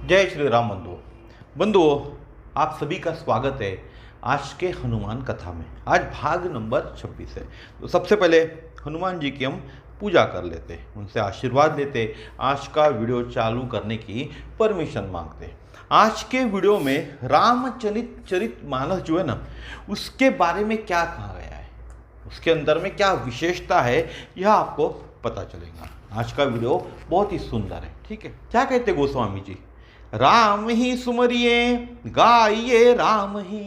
जय श्री राम बंधुओं, आप सभी का स्वागत है आज के हनुमान कथा में। आज भाग नंबर 26 है। तो सबसे पहले हनुमान जी की हम पूजा कर लेते हैं, उनसे आशीर्वाद लेते, आज का वीडियो चालू करने की परमिशन मांगते। आज के वीडियो में रामचरितमानस जो है ना, उसके बारे में क्या कहा गया है, उसके अंदर में क्या विशेषता है, यह आपको पता चलेगा। आज का वीडियो बहुत ही सुंदर है। ठीक है, क्या कहते गोस्वामी जी? राम ही सुमरिए गाइए राम ही।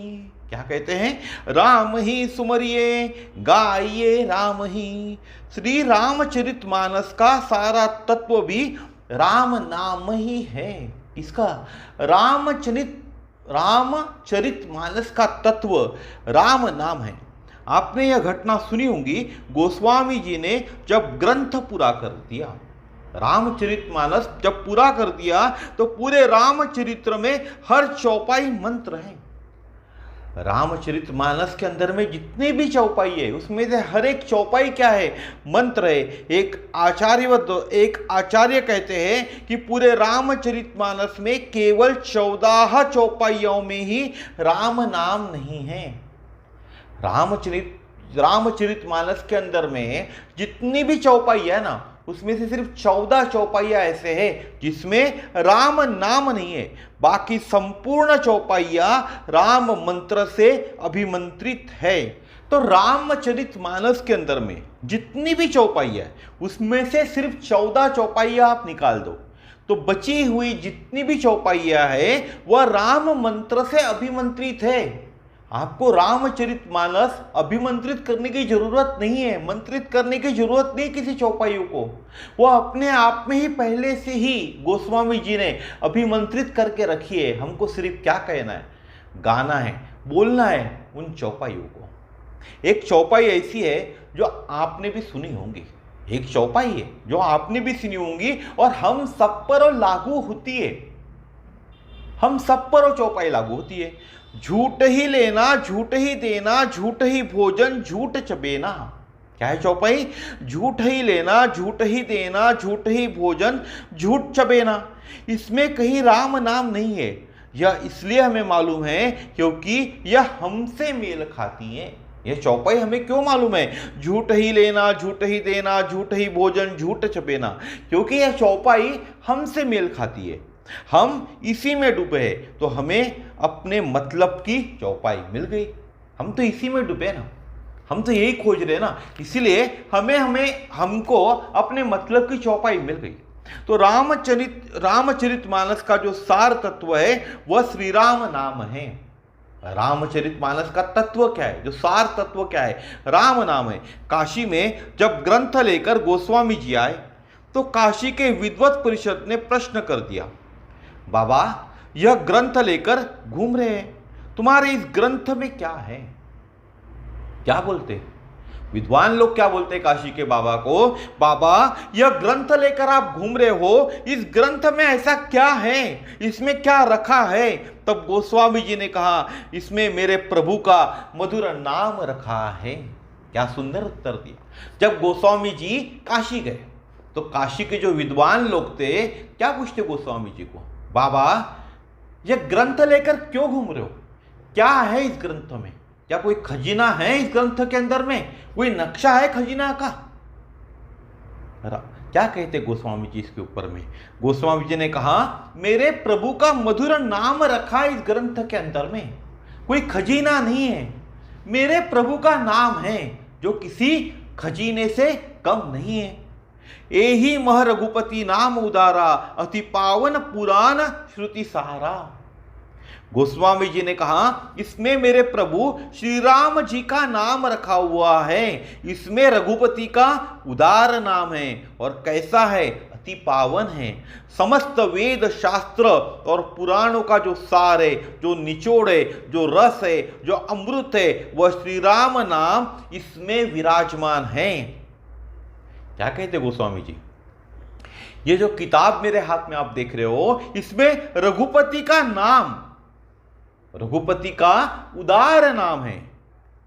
क्या कहते हैं? राम ही सुमरिए गाइए राम ही। श्री रामचरितमानस का सारा तत्व भी राम नाम ही है। इसका रामचरितमानस का तत्व राम नाम है। आपने यह घटना सुनी होगी, गोस्वामी जी ने जब ग्रंथ पूरा कर दिया, रामचरितमानस जब पूरा कर दिया, तो पूरे रामचरित्र में हर चौपाई मंत्र है। रामचरितमानस के अंदर में जितने भी चौपाई है, उसमें से हर एक चौपाई क्या है? मंत्र है। एक आचार्य कहते हैं कि पूरे रामचरितमानस में केवल 14 चौपाइयों में ही राम नाम नहीं है। रामचरितमानस के अंदर में जितनी भी चौपाई है ना, उसमें से सिर्फ 14 चौपाइयां ऐसे हैं जिसमें राम नाम नहीं है। बाकी संपूर्ण चौपाइयां राम मंत्र से अभिमंत्रित है। तो रामचरितमानस के अंदर में जितनी भी चौपाइयां है, उसमें से सिर्फ 14 चौपाइयां आप निकाल दो, तो बची हुई जितनी भी चौपाइयां है वह राम मंत्र से अभिमंत्रित है। आपको रामचरितमानस अभिमंत्रित करने की जरूरत नहीं है, मंत्रित करने की जरूरत नहीं किसी चौपाइयों को। वो अपने आप में ही पहले से ही गोस्वामी जी ने अभिमंत्रित करके रखी है। हमको सिर्फ क्या कहना है? गाना है, बोलना है उन चौपाइयों को। एक चौपाई ऐसी है जो आपने भी सुनी होंगी, एक चौपाई है जो आपने भी सुनी होंगी और हम सब पर लागू होती है। हम सब पर चौपाई लागू होती है। झूठ ही लेना, झूठ ही देना, झूठ ही भोजन, झूठ चबेना। क्या है चौपाई? झूठ ही लेना, झूठ ही देना, झूठ ही भोजन, झूठ चबेना। इसमें कहीं राम नाम नहीं है। यह इसलिए हमें मालूम है क्योंकि यह हमसे मेल खाती है। यह चौपाई हमें क्यों मालूम है? झूठ ही लेना, झूठ ही देना, झूठ ही भोजन, झूठ चबेना, क्योंकि यह चौपाई हमसे मेल खाती है। हम इसी में डूबे हैं, तो हमें अपने मतलब की चौपाई मिल गई। हम तो इसी में डूबे ना, हम तो यही खोज रहे ना, इसीलिए हमको अपने मतलब की चौपाई मिल गई। तो रामचरितमानस का जो सार तत्व है वह श्री राम नाम है। रामचरितमानस का तत्व क्या है, जो सार तत्व क्या है? राम नाम है। काशी में जब ग्रंथ लेकर गोस्वामी जी आए, तो काशी के विद्वत परिषद ने प्रश्न कर दिया, बाबा यह ग्रंथ लेकर घूम रहे हैं, तुम्हारे इस ग्रंथ में क्या है? क्या बोलते विद्वान लोग? क्या बोलते काशी के बाबा को? बाबा यह ग्रंथ लेकर आप घूम रहे हो, इस ग्रंथ में ऐसा क्या है, इसमें क्या रखा है? तब गोस्वामी जी ने कहा, इसमें मेरे प्रभु का मधुर नाम रखा है। क्या सुंदर उत्तर दिया। जब गोस्वामी जी काशी गए, तो काशी के जो विद्वान लोग थे, क्या पूछते गोस्वामी जी को, बाबा यह ग्रंथ लेकर क्यों घूम रहे हो? क्या है इस ग्रंथ में? क्या कोई खजीना है इस ग्रंथ के अंदर में? कोई नक्शा है खजीना का? क्या कहते गोस्वामी जी इसके ऊपर में? गोस्वामी जी ने कहा, मेरे प्रभु का मधुर नाम रखा इस ग्रंथ के अंदर में, कोई खजीना नहीं है। मेरे प्रभु का नाम है जो किसी खजीने से कम नहीं है। एही मह रघुपति नाम उदारा, अति पावन पुराण श्रुति सहारा। गोस्वामी जी ने कहा, इसमें मेरे प्रभु श्री राम जी का नाम रखा हुआ है, इसमें रघुपति का उदार नाम है। और कैसा है? अति पावन है। समस्त वेद शास्त्र और पुराणों का जो सार है, जो निचोड़ है, जो रस है, जो अमृत है, वह श्री राम नाम इसमें विराजमान है। क्या कहते गोस्वामी जी? ये जो किताब मेरे हाथ में आप देख रहे हो, इसमें रघुपति का नाम, रघुपति का उदार नाम है।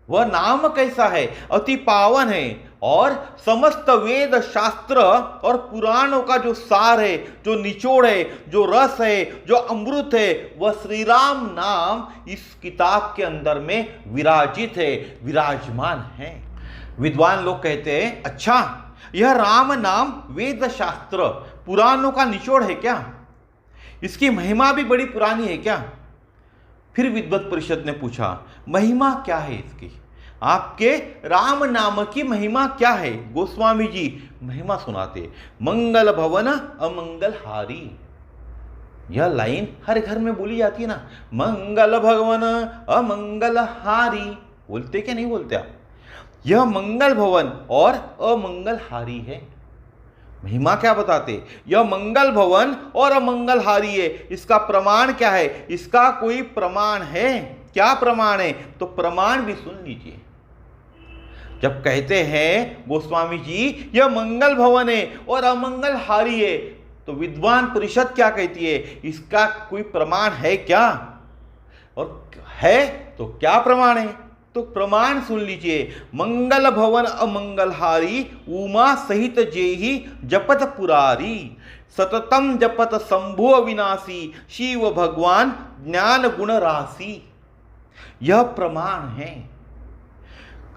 वह नाम कैसा है? अति पावन है। और समस्त वेद शास्त्र और पुराणों का जो सार है, जो निचोड़ है, जो रस है, जो अमृत है, वह श्री राम नाम इस किताब के अंदर में विराजित है, विराजमान है। विद्वान लोग कहते हैं, अच्छा यह राम नाम वेद शास्त्र पुराणों का निचोड़ है क्या? इसकी महिमा भी बड़ी पुरानी है क्या? फिर विद्वत परिषद ने पूछा, महिमा क्या है इसकी? आपके राम नाम की महिमा क्या है? गोस्वामी जी महिमा सुनाते, मंगल भवन अमंगल हारी। यह लाइन हर घर में बोली जाती है ना, मंगल भवन अमंगल हारी। बोलते क्या नहीं बोलते आप? यह मंगल भवन और अमंगल हारी है। महिमा क्या बताते? यह मंगल भवन और अमंगल हारी है। इसका प्रमाण क्या है? इसका कोई प्रमाण है? क्या प्रमाण है? तो प्रमाण भी सुन लीजिए। जब कहते हैं गोस्वामी जी यह मंगल भवन है और अमंगल हारी है, तो विद्वान परिषद क्या कहती है? इसका कोई प्रमाण है क्या? और है तो क्या प्रमाण है? तो प्रमाण सुन लीजिए। मंगल भवन अमंगल हारी, उमा सहित जेहि जपत पुरारी, सततम जपत शंभु अविनाशी, शिव भगवान ज्ञान गुण राशि। यह प्रमाण है।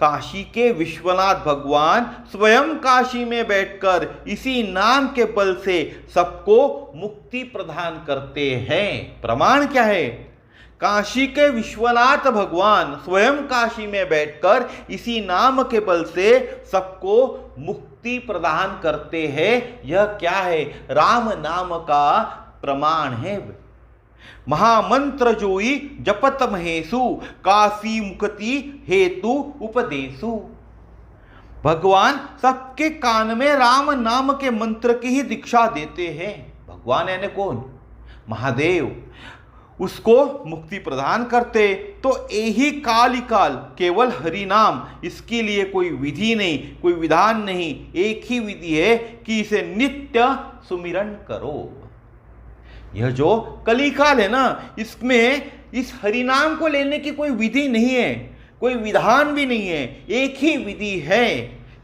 काशी के विश्वनाथ भगवान स्वयं काशी में बैठकर इसी नाम के बल से सबको मुक्ति प्रदान करते हैं। प्रमाण क्या है? काशी के विश्वनाथ भगवान स्वयं काशी में बैठकर इसी नाम के बल से सबको मुक्ति प्रदान करते हैं। यह क्या है? राम नाम का प्रमाण है। महामंत्र जोई जपत महेशु, काशी मुक्ति हेतु उपदेशु। भगवान सबके कान में राम नाम के मंत्र की ही दीक्षा देते हैं। भगवान यानी कौन? महादेव। उसको मुक्ति प्रदान करते। तो यही काल ही काल केवल हरि नाम, इसके लिए कोई विधि नहीं, कोई विधान नहीं, एक ही विधि है कि इसे नित्य सुमिरन करो। यह जो कलिकाल है ना, इसमें इस हरि नाम को लेने की कोई विधि नहीं है, कोई विधान भी नहीं है, एक ही विधि है,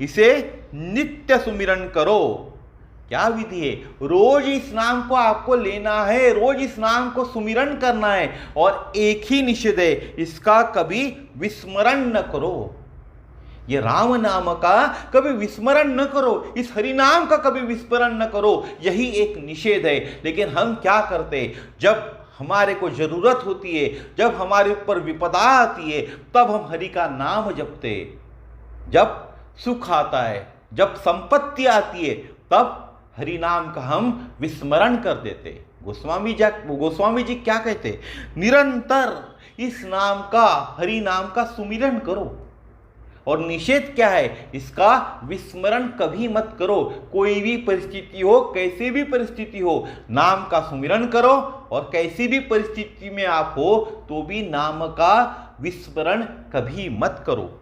इसे नित्य सुमिरन करो। क्या विधि है? रोज इस नाम को आपको लेना है, रोज इस नाम को सुमिरन करना है। और एक ही निषेध है, इसका कभी विस्मरण न करो। ये राम नाम का कभी विस्मरण न करो, इस हरि नाम का कभी विस्मरण न करो, यही एक निषेध है। लेकिन हम क्या करते? जब हमारे को जरूरत होती है, जब हमारे ऊपर विपदा आती है, तब हम हरि का नाम जपते। जब सुख आता है, जब संपत्ति आती है, तब हरि नाम का हम विस्मरण कर देते। गोस्वामी जी क्या कहते? निरंतर इस नाम का, हरि नाम का सुमिरन करो। और निषेध क्या है? इसका विस्मरण कभी मत करो। कोई भी परिस्थिति हो, कैसी भी परिस्थिति हो, नाम का सुमिरन करो। और कैसी भी परिस्थिति में आप हो तो भी नाम का विस्मरण कभी मत करो।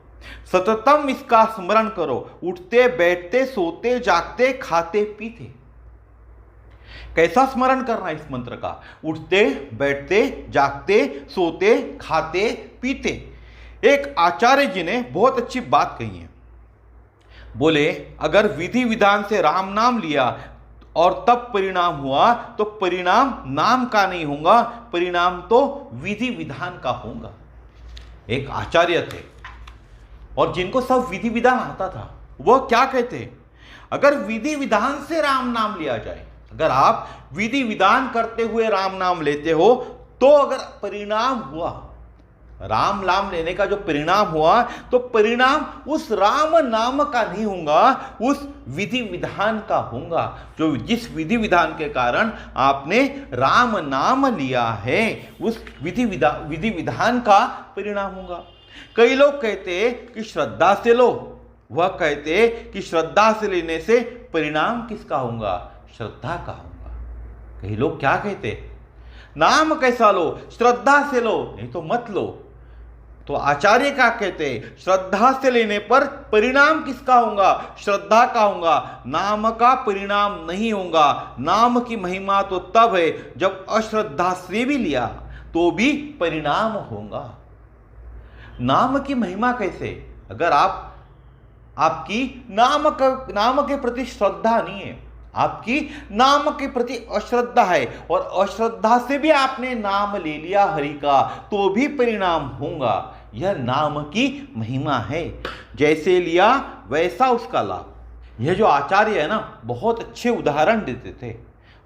सततम इसका स्मरण करो, उठते बैठते सोते जागते खाते पीते। कैसा स्मरण करना इस मंत्र का? उठते बैठते जागते सोते खाते पीते। एक आचार्य जी ने बहुत अच्छी बात कही है। बोले अगर विधि विधान से राम नाम लिया और तब परिणाम हुआ, तो परिणाम नाम का नहीं होगा, परिणाम तो विधि विधान का होगा। एक आचार्य थे और जिनको सब विधि विधान आता था, वह क्या कहते? अगर विधि विधान से राम नाम लिया जाए, अगर आप विधि विधान करते हुए राम नाम लेते हो, तो अगर परिणाम हुआ, राम नाम लेने का जो परिणाम हुआ, तो परिणाम उस राम नाम का नहीं होगा, उस विधि विधान का होगा। जो जिस विधि विधान के कारण आपने राम नाम लिया है, उस विधि विधान का परिणाम होगा। कई लोग कहते कि श्रद्धा से लो, वह कहते कि श्रद्धा से लेने से परिणाम किसका होगा? श्रद्धा का होगा। कई लोग क्या कहते? नाम कैसा लो? श्रद्धा से लो, नहीं तो मत लो। तो आचार्य क्या कहते? श्रद्धा से लेने पर परिणाम किसका होगा? श्रद्धा का होगा, नाम का परिणाम नहीं होगा। नाम की महिमा तो तब है जब अश्रद्धा से भी लिया तो भी परिणाम होगा। नाम की महिमा कैसे? अगर आप आपकी नाम के प्रति श्रद्धा नहीं है, आपकी नाम के प्रति अश्रद्धा है, और अश्रद्धा से भी आपने नाम ले लिया हरि का तो भी परिणाम होगा। यह नाम की महिमा है, जैसे लिया वैसा उसका लाभ। यह जो आचार्य है ना, बहुत अच्छे उदाहरण देते थे।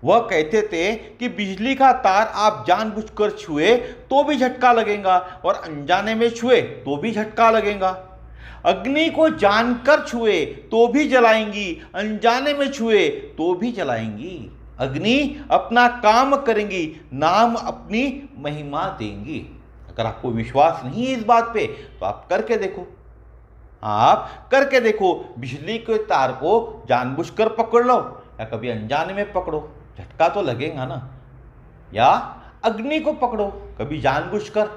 वह कहते थे कि बिजली का तार आप जानबूझकर छुए तो भी झटका लगेगा, और अनजाने में छुए तो भी झटका लगेगा। अग्नि को जानकर छुए तो भी जलाएंगी, अनजाने में छुए तो भी जलाएंगी। अग्नि अपना काम करेंगी, नाम अपनी महिमा देंगी। अगर आपको विश्वास नहीं है इस बात पे तो आप करके देखो, आप करके देखो। बिजली के तार को जानबूझकर पकड़ लो या कभी अनजाने में पकड़ो, झटका तो लगेगा ना। या अग्नि को पकड़ो, कभी जानबूझकर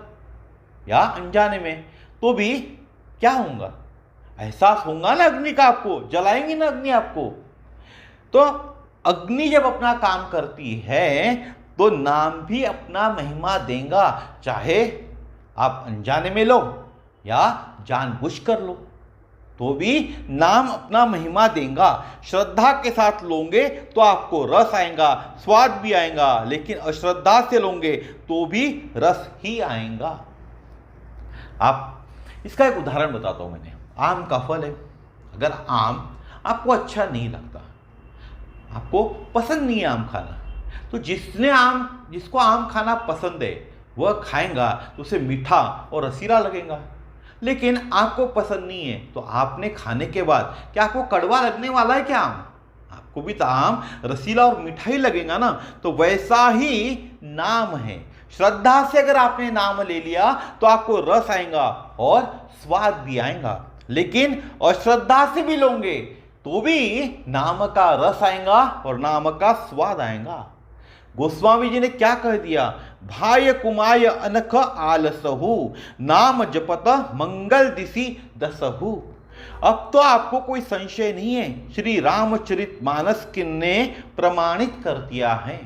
या अनजाने में, तो भी क्या होगा, एहसास होगा ना अग्नि का, आपको जलाएंगी ना अग्नि आपको। तो अग्नि जब अपना काम करती है तो नाम भी अपना महिमा देगा, चाहे आप अनजाने में लो या जानबूझ कर लो, तो भी नाम अपना महिमा देगा। श्रद्धा के साथ लोगे तो आपको रस आएगा, स्वाद भी आएगा, लेकिन अश्रद्धा से लोगे तो भी रस ही आएगा। आप इसका एक उदाहरण बताता हूं मैंने। आम का फल है, अगर आम आपको अच्छा नहीं लगता, आपको पसंद नहीं है आम खाना, तो जिसको आम खाना पसंद है वह खाएगा तो उसे मीठा और रसीला लगेगा। लेकिन आपको पसंद नहीं है तो आपने खाने के बाद क्या आपको कड़वा लगने वाला है क्या आम? आपको भी तो आम रसीला और मीठा ही लगेगा ना। तो वैसा ही नाम है, श्रद्धा से अगर आपने नाम ले लिया तो आपको रस आएगा और स्वाद भी आएगा, लेकिन अश्रद्धा से भी लोगे तो भी नाम का रस आएगा और नाम का स्वाद आएगा। गोस्वामी जी ने क्या कह दिया, भाय कुमाय अनख आलसहु, नाम जपत मंगल दिशि दसहु। अब तो आपको कोई संशय नहीं है, श्री रामचरितमानस ने प्रमाणित कर दिया है।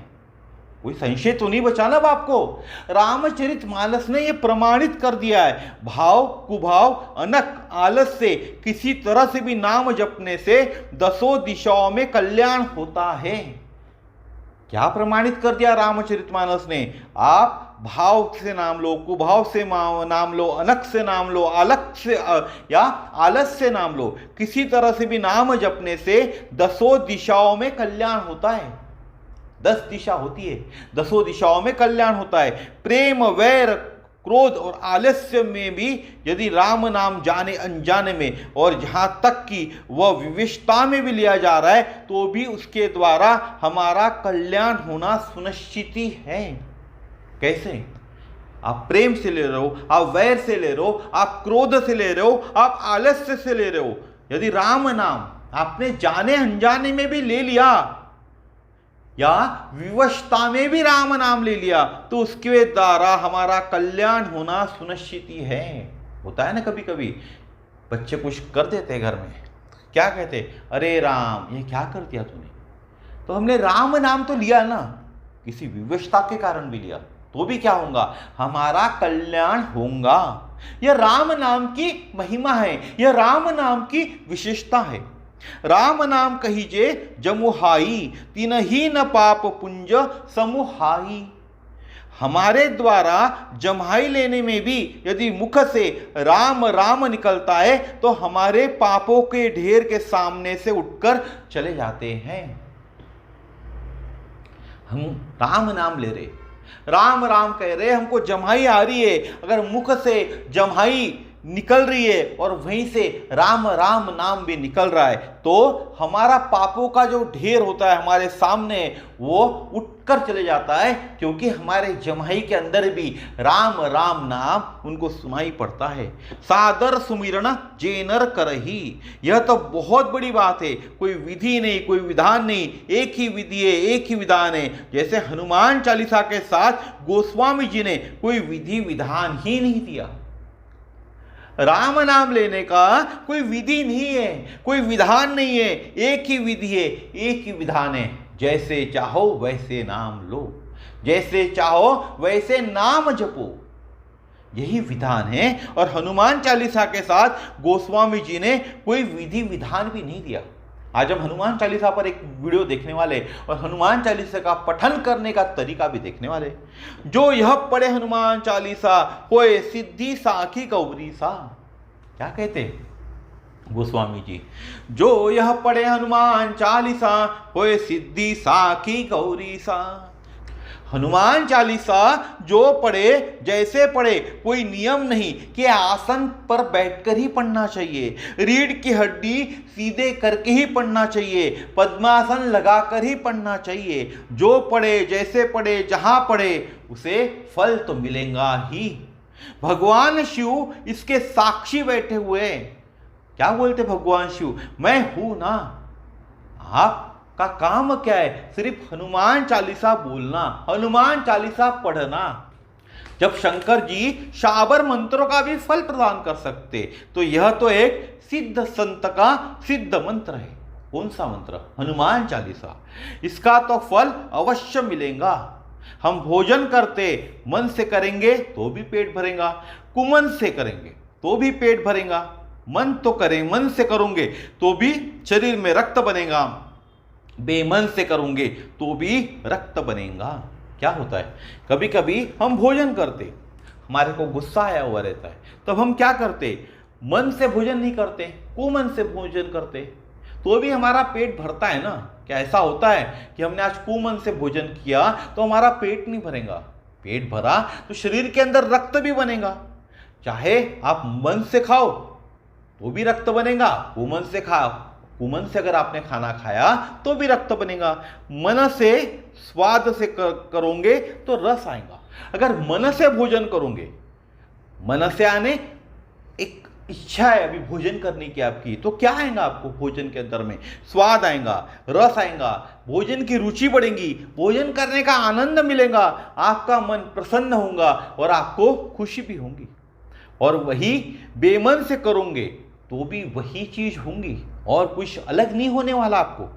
कोई संशय तो नहीं बचा ना अब आपको, रामचरितमानस ने यह प्रमाणित कर दिया है। भाव कुभाव अनक आलस से किसी तरह से भी नाम जपने से 10 दिशाओं में कल्याण होता है। क्या प्रमाणित कर दिया रामचरितमानस ने? आप भाव से नाम लो, कुभाव से नाम लो, अनक से नाम लो, आलक से या आलस से नाम लो, किसी तरह से भी नाम जपने से 10 दिशाओं में कल्याण होता है। 10 दिशा होती है, 10 दिशाओं में कल्याण होता है। प्रेम, वैर, क्रोध और आलस्य में भी यदि राम नाम जाने अनजाने में, और जहां तक कि वह विविशता में भी लिया जा रहा है, तो भी उसके द्वारा हमारा कल्याण होना सुनिश्चित है। कैसे? आप प्रेम से ले रहे हो, आप वैर से ले रहे हो, आप क्रोध से ले रहे हो, आप आलस्य से ले रहे हो। यदि राम नाम आपने जाने अनजाने में भी ले लिया या विवशता में भी राम नाम ले लिया, तो उसके द्वारा हमारा कल्याण होना सुनिश्चित है। होता है ना, कभी कभी बच्चे कुछ कर देते हैं घर में, क्या कहते, अरे राम ये क्या कर दिया तूने? तो हमने राम नाम तो लिया ना, किसी विवशता के कारण भी लिया, तो भी क्या होगा, हमारा कल्याण होगा। यह राम नाम की महिमा है, यह राम नाम की विशेषता है। राम नाम कहीजे जमुहाई, तिनहि न पाप पुंज समुहाई। हमारे द्वारा जम्हाई लेने में भी यदि मुख से राम राम निकलता है तो हमारे पापों के ढेर के सामने से उठकर चले जाते हैं। हम राम नाम ले रहे, राम राम कह रहे, हमको जम्हाई आ रही है, अगर मुख से जम्हाई निकल रही है और वहीं से राम राम नाम भी निकल रहा है, तो हमारा पापों का जो ढेर होता है हमारे सामने, वो उठकर चले जाता है, क्योंकि हमारे जम्हाई के अंदर भी राम राम नाम उनको सुनाई पड़ता है। सादर सुमिरन जेनर करही, यह तो बहुत बड़ी बात है। कोई विधि नहीं, कोई विधान नहीं, एक ही विधि है, एक ही विधान है। जैसे हनुमान चालीसा के साथ गोस्वामी जी ने कोई विधि विधान ही नहीं दिया। राम नाम लेने का कोई विधि नहीं है, कोई विधान नहीं है, एक ही विधि है, एक ही विधान है। जैसे चाहो वैसे नाम लो, जैसे चाहो वैसे नाम जपो। यही विधान है। और हनुमान चालीसा के साथ गोस्वामी जी ने कोई विधि विधान भी नहीं दिया। आज हम हनुमान चालीसा पर एक वीडियो देखने वाले और हनुमान चालीसा का पठन करने का तरीका भी देखने वाले। जो यह पढ़े हनुमान चालीसा होए सिद्धि साखी गौरी सा। क्या कहते गोस्वामी जी? जो यह पढ़े हनुमान चालीसा होए सिद्धि साखी गौरी सा। हनुमान चालीसा जो पढ़े, जैसे पढ़े, कोई नियम नहीं कि आसन पर बैठकर ही पढ़ना चाहिए, रीढ़ की हड्डी सीधे करके ही पढ़ना चाहिए, पद्मासन लगाकर ही पढ़ना चाहिए। जो पढ़े, जैसे पढ़े, जहां पढ़े, उसे फल तो मिलेगा ही। भगवान शिव इसके साक्षी बैठे हुए हैं। क्या बोलते भगवान शिव? मैं हूं ना। आप का काम क्या है? सिर्फ हनुमान चालीसा बोलना, हनुमान चालीसा पढ़ना। जब शंकर जी शाबर मंत्रों का भी फल प्रदान कर सकते, तो यह तो एक सिद्ध संत का सिद्ध मंत्र है। कौन सा मंत्र? हनुमान चालीसा। इसका तो फल अवश्य मिलेगा। हम भोजन करते मन से करेंगे तो भी पेट भरेगा, कुमन से करेंगे तो भी पेट भरेगा। मन तो करें, मन से करोगे तो भी शरीर में रक्त बनेगा, बेमन से करोगे तो भी रक्त बनेगा। क्या होता है, कभी कभी हम भोजन करते, हमारे को गुस्सा आया हुआ रहता है, तब हम क्या करते? मन से भोजन नहीं करते, कुमन से भोजन करते, तो भी हमारा पेट भरता है ना। क्या ऐसा होता है कि हमने आज कुमन से भोजन किया तो हमारा पेट नहीं भरेगा? पेट भरा तो शरीर के अंदर रक्त भी बनेगा। चाहे आप मन से खाओ तो भी रक्त बनेगा, कुमन से खाओ, कुमन से अगर आपने खाना खाया तो भी रक्त बनेगा। मन से स्वाद से करोगे तो रस आएगा। अगर मन से भोजन करोगे, मन से आने एक इच्छा है अभी भोजन करने की आपकी, तो क्या आएगा आपको भोजन के अंदर में? स्वाद आएगा, रस आएगा, भोजन की रुचि बढ़ेगी, भोजन करने का आनंद मिलेगा, आपका मन प्रसन्न होगा और आपको खुशी भी होगी। और वही बेमन से करोगे तो भी वही चीज होंगी और कुछ अलग नहीं होने वाला आपको।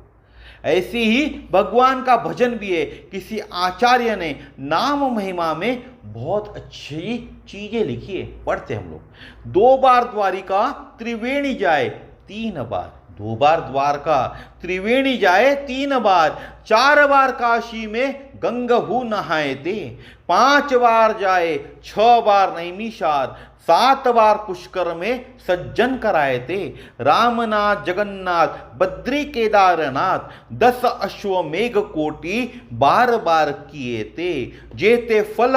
ऐसे ही भगवान का भजन भी है। किसी आचार्य ने नाम महिमा में बहुत अच्छी चीजें लिखी है, पढ़ते हम लोग। 2 बार द्वारिका त्रिवेणी जाए 3 बार, 2 बार द्वारका त्रिवेणी जाए 3 बार, 4 बार काशी में गंगहू नहाए ते, 5 बार जाए, 6 बार नैमिषार, 7 बार पुष्कर में सज्जन कराए थे। रामनाथ जगन्नाथ बद्री केदारनाथ, 10 अश्वमेघ कोटि बार बार किए थे। जेते फल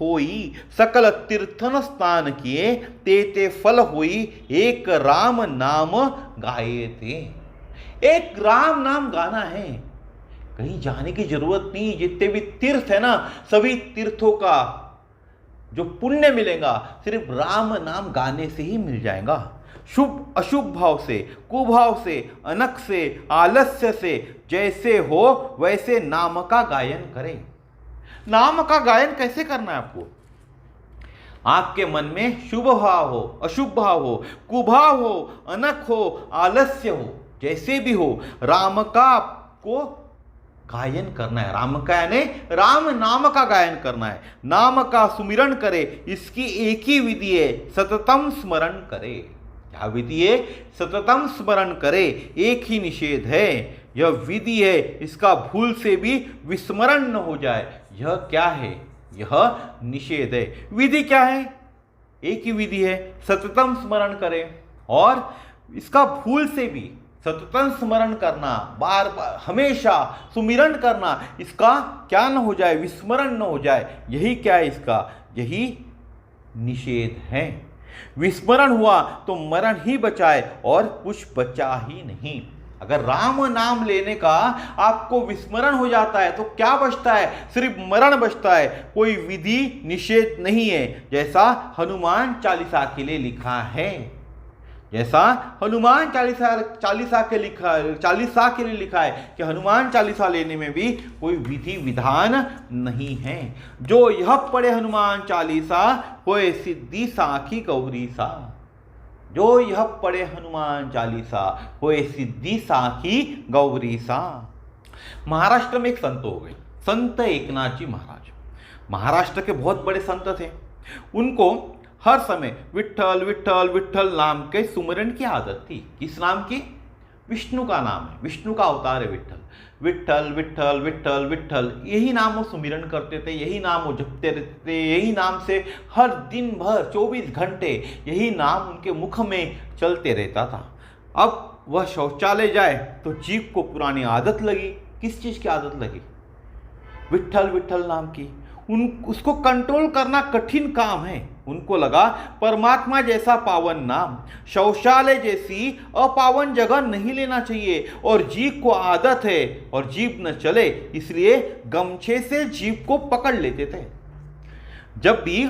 होई सकल तीर्थन स्नान किए, तेते फल होई एक राम नाम गाए थे। एक राम नाम गाना है, कहीं जाने की जरूरत नहीं। जितने भी तीर्थ है ना, सभी तीर्थों का जो पुण्य मिलेगा सिर्फ राम नाम गाने से ही मिल जाएगा। शुभ अशुभ भाव से, कुभाव से, अनक से, आलस्य से, जैसे हो वैसे नाम का गायन करें। नाम का गायन कैसे करना है आपको? आपके मन में शुभ भाव हो, अशुभ भाव हो, कुभाव हो, अनक हो, आलस्य हो, जैसे भी हो, राम का आपको गायन करना है। राम का यानी राम नाम का गायन करना है। नाम का सुमिरन करे, इसकी एक ही विधि है, सततम स्मरण करे। क्या विधि है? सततम स्मरण करे, एक ही निषेध है। यह विधि है, इसका भूल से भी विस्मरण न हो जाए। यह क्या है? यह निषेध है। विधि क्या है? एक ही विधि है, सततम स्मरण करे। और इसका भूल से भी सततम स्मरण करना, बार बार हमेशा सुमिरन करना, इसका क्या न हो जाए? विस्मरण न हो जाए। यही क्या है इसका? यही निषेध है। विस्मरण हुआ तो मरण ही बचाए और कुछ बचा ही नहीं। अगर राम नाम लेने का आपको विस्मरण हो जाता है तो क्या बचता है? सिर्फ मरण बचता है। कोई विधि निषेध नहीं है, जैसा हनुमान चालीसा के लिए लिखा है। जैसा हनुमान चालीसा के लिए लिखा है कि हनुमान चालीसा लेने में भी कोई विधि विधान नहीं है। जो यह पढ़े हनुमान चालीसा होए सिद्धि साखी गौरी सा। जो यह पढ़े हनुमान चालीसा होए सिद्धि साखी गौरी सा। महाराष्ट्र में एक संत हो गए, संत एकनाथ जी महाराज। महाराष्ट्र के बहुत बड़े संत थे। उनको हर समय विट्ठल विट्ठल विट्ठल नाम के सुमिरन की आदत थी। किस नाम की? विष्णु का नाम है, विष्णु का अवतार है विट्ठल। विट्ठल विट्ठल विट्ठल विट्ठल यही नाम वो सुमिरन करते थे, यही नाम वो जपते रहते थे, यही नाम से हर दिन भर 24 घंटे यही नाम उनके मुख में चलते रहता था। अब वह शौचालय जाए तो जीव को पुरानी आदत लगी। किस चीज़ की आदत लगी? विट्ठल विट्ठल नाम की। उसको कंट्रोल करना कठिन काम है। उनको लगा परमात्मा जैसा पावन नाम शौचालय जैसी अपावन जगह नहीं लेना चाहिए, और जीव को आदत है और जीव न चले, इसलिए गमछे से जीव को पकड़ लेते थे। जब भी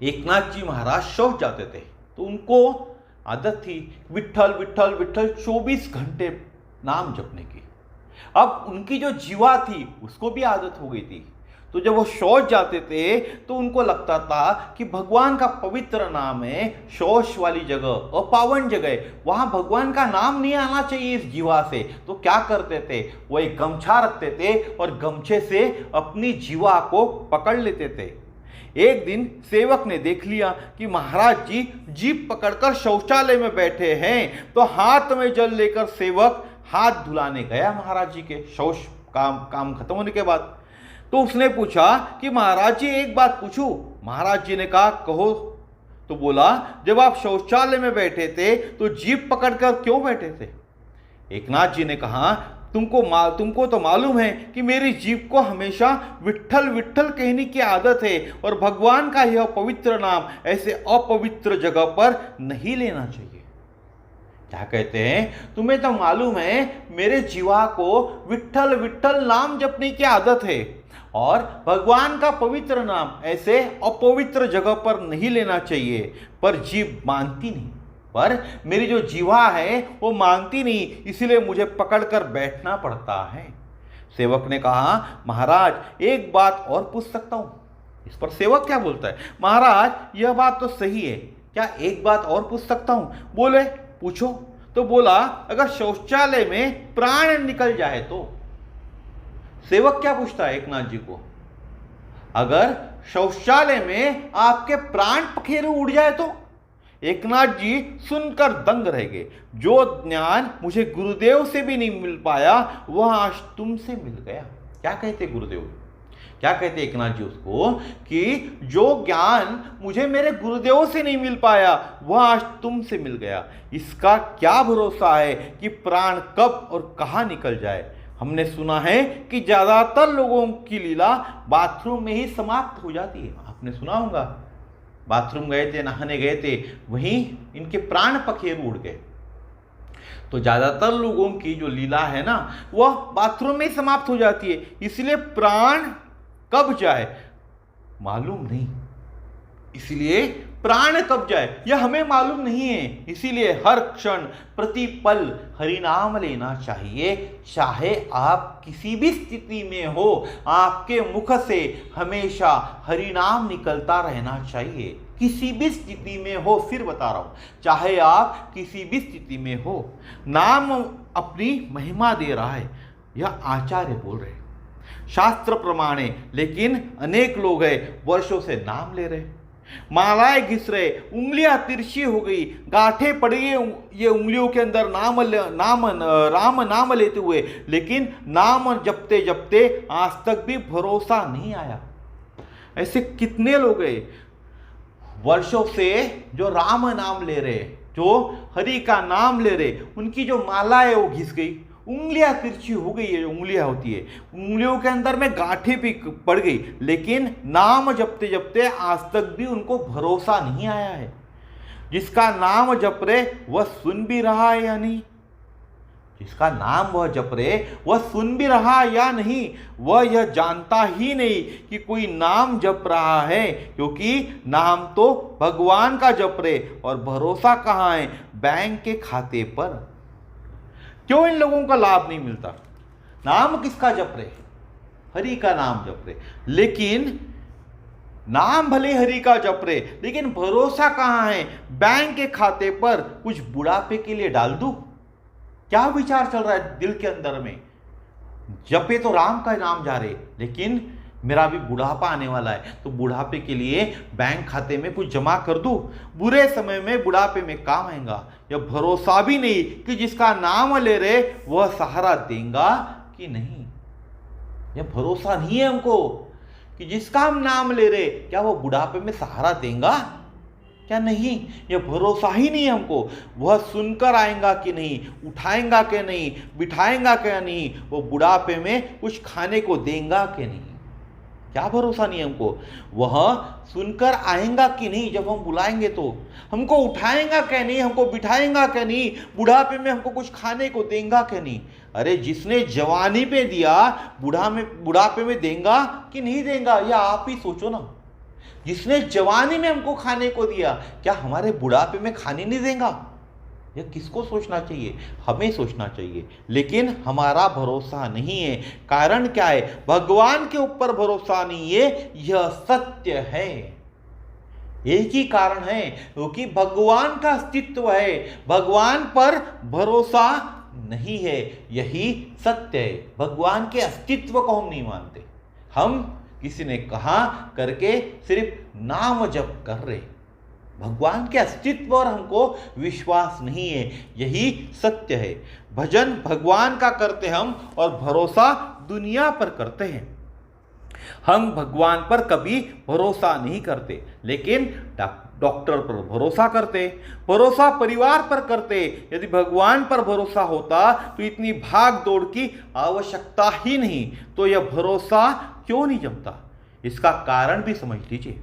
एकनाथ जी महाराज शौच जाते थे तो उनको आदत थी विट्ठल विट्ठल विट्ठल 24 घंटे नाम जपने की। अब उनकी जो जीवा थी उसको भी आदत हो गई थी, तो जब वो शौच जाते थे तो उनको लगता था कि भगवान का पवित्र नाम है, शौच वाली जगह अपावन जगह, वहां भगवान का नाम नहीं आना चाहिए इस जीवा से। तो क्या करते थे? वो एक गमछा रखते थे और गमछे से अपनी जीवा को पकड़ लेते थे। एक दिन सेवक ने देख लिया कि महाराज जी जीभ पकड़कर शौचालय में बैठे हैं, तो हाथ में जल लेकर सेवक हाथ धुलाने गया महाराज जी के शौच काम खत्म होने के बाद। तो उसने पूछा कि महाराज जी एक बात पूछूं? महाराज जी ने कहा कहो। तो बोला जब आप शौचालय में बैठे थे तो जीभ पकड़कर क्यों बैठे थे? एकनाथ जी ने कहा तुमको तो मालूम है कि मेरी जीभ को हमेशा विट्ठल विट्ठल कहने की आदत है, और भगवान का यह पवित्र नाम ऐसे अपवित्र जगह पर नहीं लेना चाहिए। क्या कहते हैं? तुम्हें तो मालूम है मेरे जीवा को विट्ठल विट्ठल नाम जपने की आदत है, और भगवान का पवित्र नाम ऐसे अपवित्र जगह पर नहीं लेना चाहिए, पर जीभ मानती नहीं। पर मेरी जो जीवा है वो मानती नहीं, इसलिए मुझे पकड़कर बैठना पड़ता है। सेवक ने कहा महाराज एक बात और पूछ सकता हूं? इस पर सेवक क्या बोलता है? महाराज यह बात तो सही है, क्या एक बात और पूछ सकता हूं? बोले पूछो। तो बोला अगर शौचालय में प्राण निकल जाए तो? सेवक क्या पूछता है एकनाथ जी को? अगर शौचालय में आपके प्राण पखेरु उड़ जाए तो? एकनाथ जी सुनकर दंग रह गए। जो ज्ञान मुझे गुरुदेव से भी नहीं मिल पाया वह आज तुमसे मिल गया। क्या कहते गुरुदेव? क्या कहते एकनाथ जी उसको? कि जो ज्ञान मुझे मेरे गुरुदेव से नहीं मिल पाया वह आज तुमसे मिल गया। इसका क्या भरोसा है कि प्राण कब और कहाँ निकल जाए? हमने सुना है कि ज्यादातर लोगों की लीला बाथरूम में ही समाप्त हो जाती है। आपने सुना होगा, बाथरूम गए थे, नहाने गए थे, वहीं इनके प्राण पखेरु उड़ गए। तो ज्यादातर लोगों की जो लीला है ना वह बाथरूम में ही समाप्त हो जाती है, इसलिए प्राण कब जाए मालूम नहीं। इसलिए प्राण कब जाए यह हमें मालूम नहीं है, इसीलिए हर क्षण प्रति पल हरिनाम लेना चाहिए। चाहे आप किसी भी स्थिति में हो, आपके मुख से हमेशा हरिनाम निकलता रहना चाहिए। किसी भी स्थिति में हो, फिर बता रहा हूं, चाहे आप किसी भी स्थिति में हो, नाम अपनी महिमा दे रहा है, यह आचार्य बोल रहे हैं, शास्त्र प्रमाण है। लेकिन अनेक लोग हैं वर्षों से नाम ले रहे, मालाएं घिस रहे, उंगलियां तिरछी हो गई, गांठें पड़ गई ये उंगलियों के अंदर राम नाम लेते हुए, लेकिन नाम जपते जपते आज तक भी भरोसा नहीं आया। ऐसे कितने लोग हैं वर्षों से जो राम नाम ले रहे, जो हरि का नाम ले रहे, उनकी जो माला है वो घिस गई, उंगलियां तिरछी हो गई है, जो उंगलियां होती है उंगलियों के अंदर में गांठें भी पड़ गई, लेकिन नाम जपते जपते आज तक भी उनको भरोसा नहीं आया है। जिसका नाम जप रहे वह सुन भी रहा है या नहीं? जिसका नाम वह जप रहे वह सुन भी रहा या नहीं? वह यह जानता ही नहीं कि कोई नाम जप रहा है, क्योंकि नाम तो भगवान का जप रहे, और भरोसा कहाँ है? बैंक के खाते पर। क्यों इन लोगों का लाभ नहीं मिलता? नाम किसका जप रहे? हरि का नाम जप रहे, लेकिन नाम भले हरि का जप रहे, लेकिन भरोसा कहाँ है? बैंक के खाते पर कुछ बुढ़ापे के लिए डाल दूं? क्या विचार चल रहा है दिल के अंदर में? जपे तो राम का नाम जा रहे, लेकिन मेरा भी बुढ़ापा आने वाला है, तो बुढ़ापे के लिए बैंक खाते में कुछ जमा कर दूं, बुरे समय में बुढ़ापे में काम आएगा। यह भरोसा भी नहीं कि जिसका नाम ले रहे वह सहारा देगा कि नहीं। यह भरोसा नहीं है हमको कि जिसका हम नाम ले रहे क्या वो बुढ़ापे में सहारा देगा क्या नहीं। यह भरोसा ही नहीं है हमको, वह सुनकर आएगा कि नहीं, उठाएगा कि नहीं, बिठाएगा क्या नहीं, वो बुढ़ापे में कुछ खाने को देगा कि नहीं। क्या भरोसा नहीं है हमको, वह सुनकर आएगा कि नहीं, जब हम बुलाएंगे तो हमको उठाएगा क्या नहीं, हमको बिठाएगा क्या नहीं, बुढ़ापे में हमको कुछ खाने को देगा क्या नहीं। अरे जिसने जवानी पे दिया बुढ़ापे में देगा कि नहीं देगा, या आप ही सोचो ना। जिसने जवानी में हमको खाने को दिया क्या हमारे बुढ़ापे में खाने नहीं देगा। यह किसको सोचना चाहिए, हमें सोचना चाहिए। लेकिन हमारा भरोसा नहीं है। कारण क्या है, भगवान के ऊपर भरोसा नहीं है, यह सत्य है। एक ही कारण है, क्योंकि भगवान का अस्तित्व है, भगवान पर भरोसा नहीं है, यही सत्य है। भगवान के अस्तित्व को हम नहीं मानते, हम किसी ने कहा करके सिर्फ नाम जप कर रहे। भगवान के अस्तित्व और हमको विश्वास नहीं है, यही सत्य है। भजन भगवान का करते हम और भरोसा दुनिया पर करते हैं। हम भगवान पर कभी भरोसा नहीं करते, लेकिन डॉक्टर पर भरोसा करते, भरोसा परिवार पर करते। यदि भगवान पर भरोसा होता तो इतनी भाग दौड़ की आवश्यकता ही नहीं, तो यह भरोसा क्यों नहीं जमता। इसका कारण भी समझ लीजिए।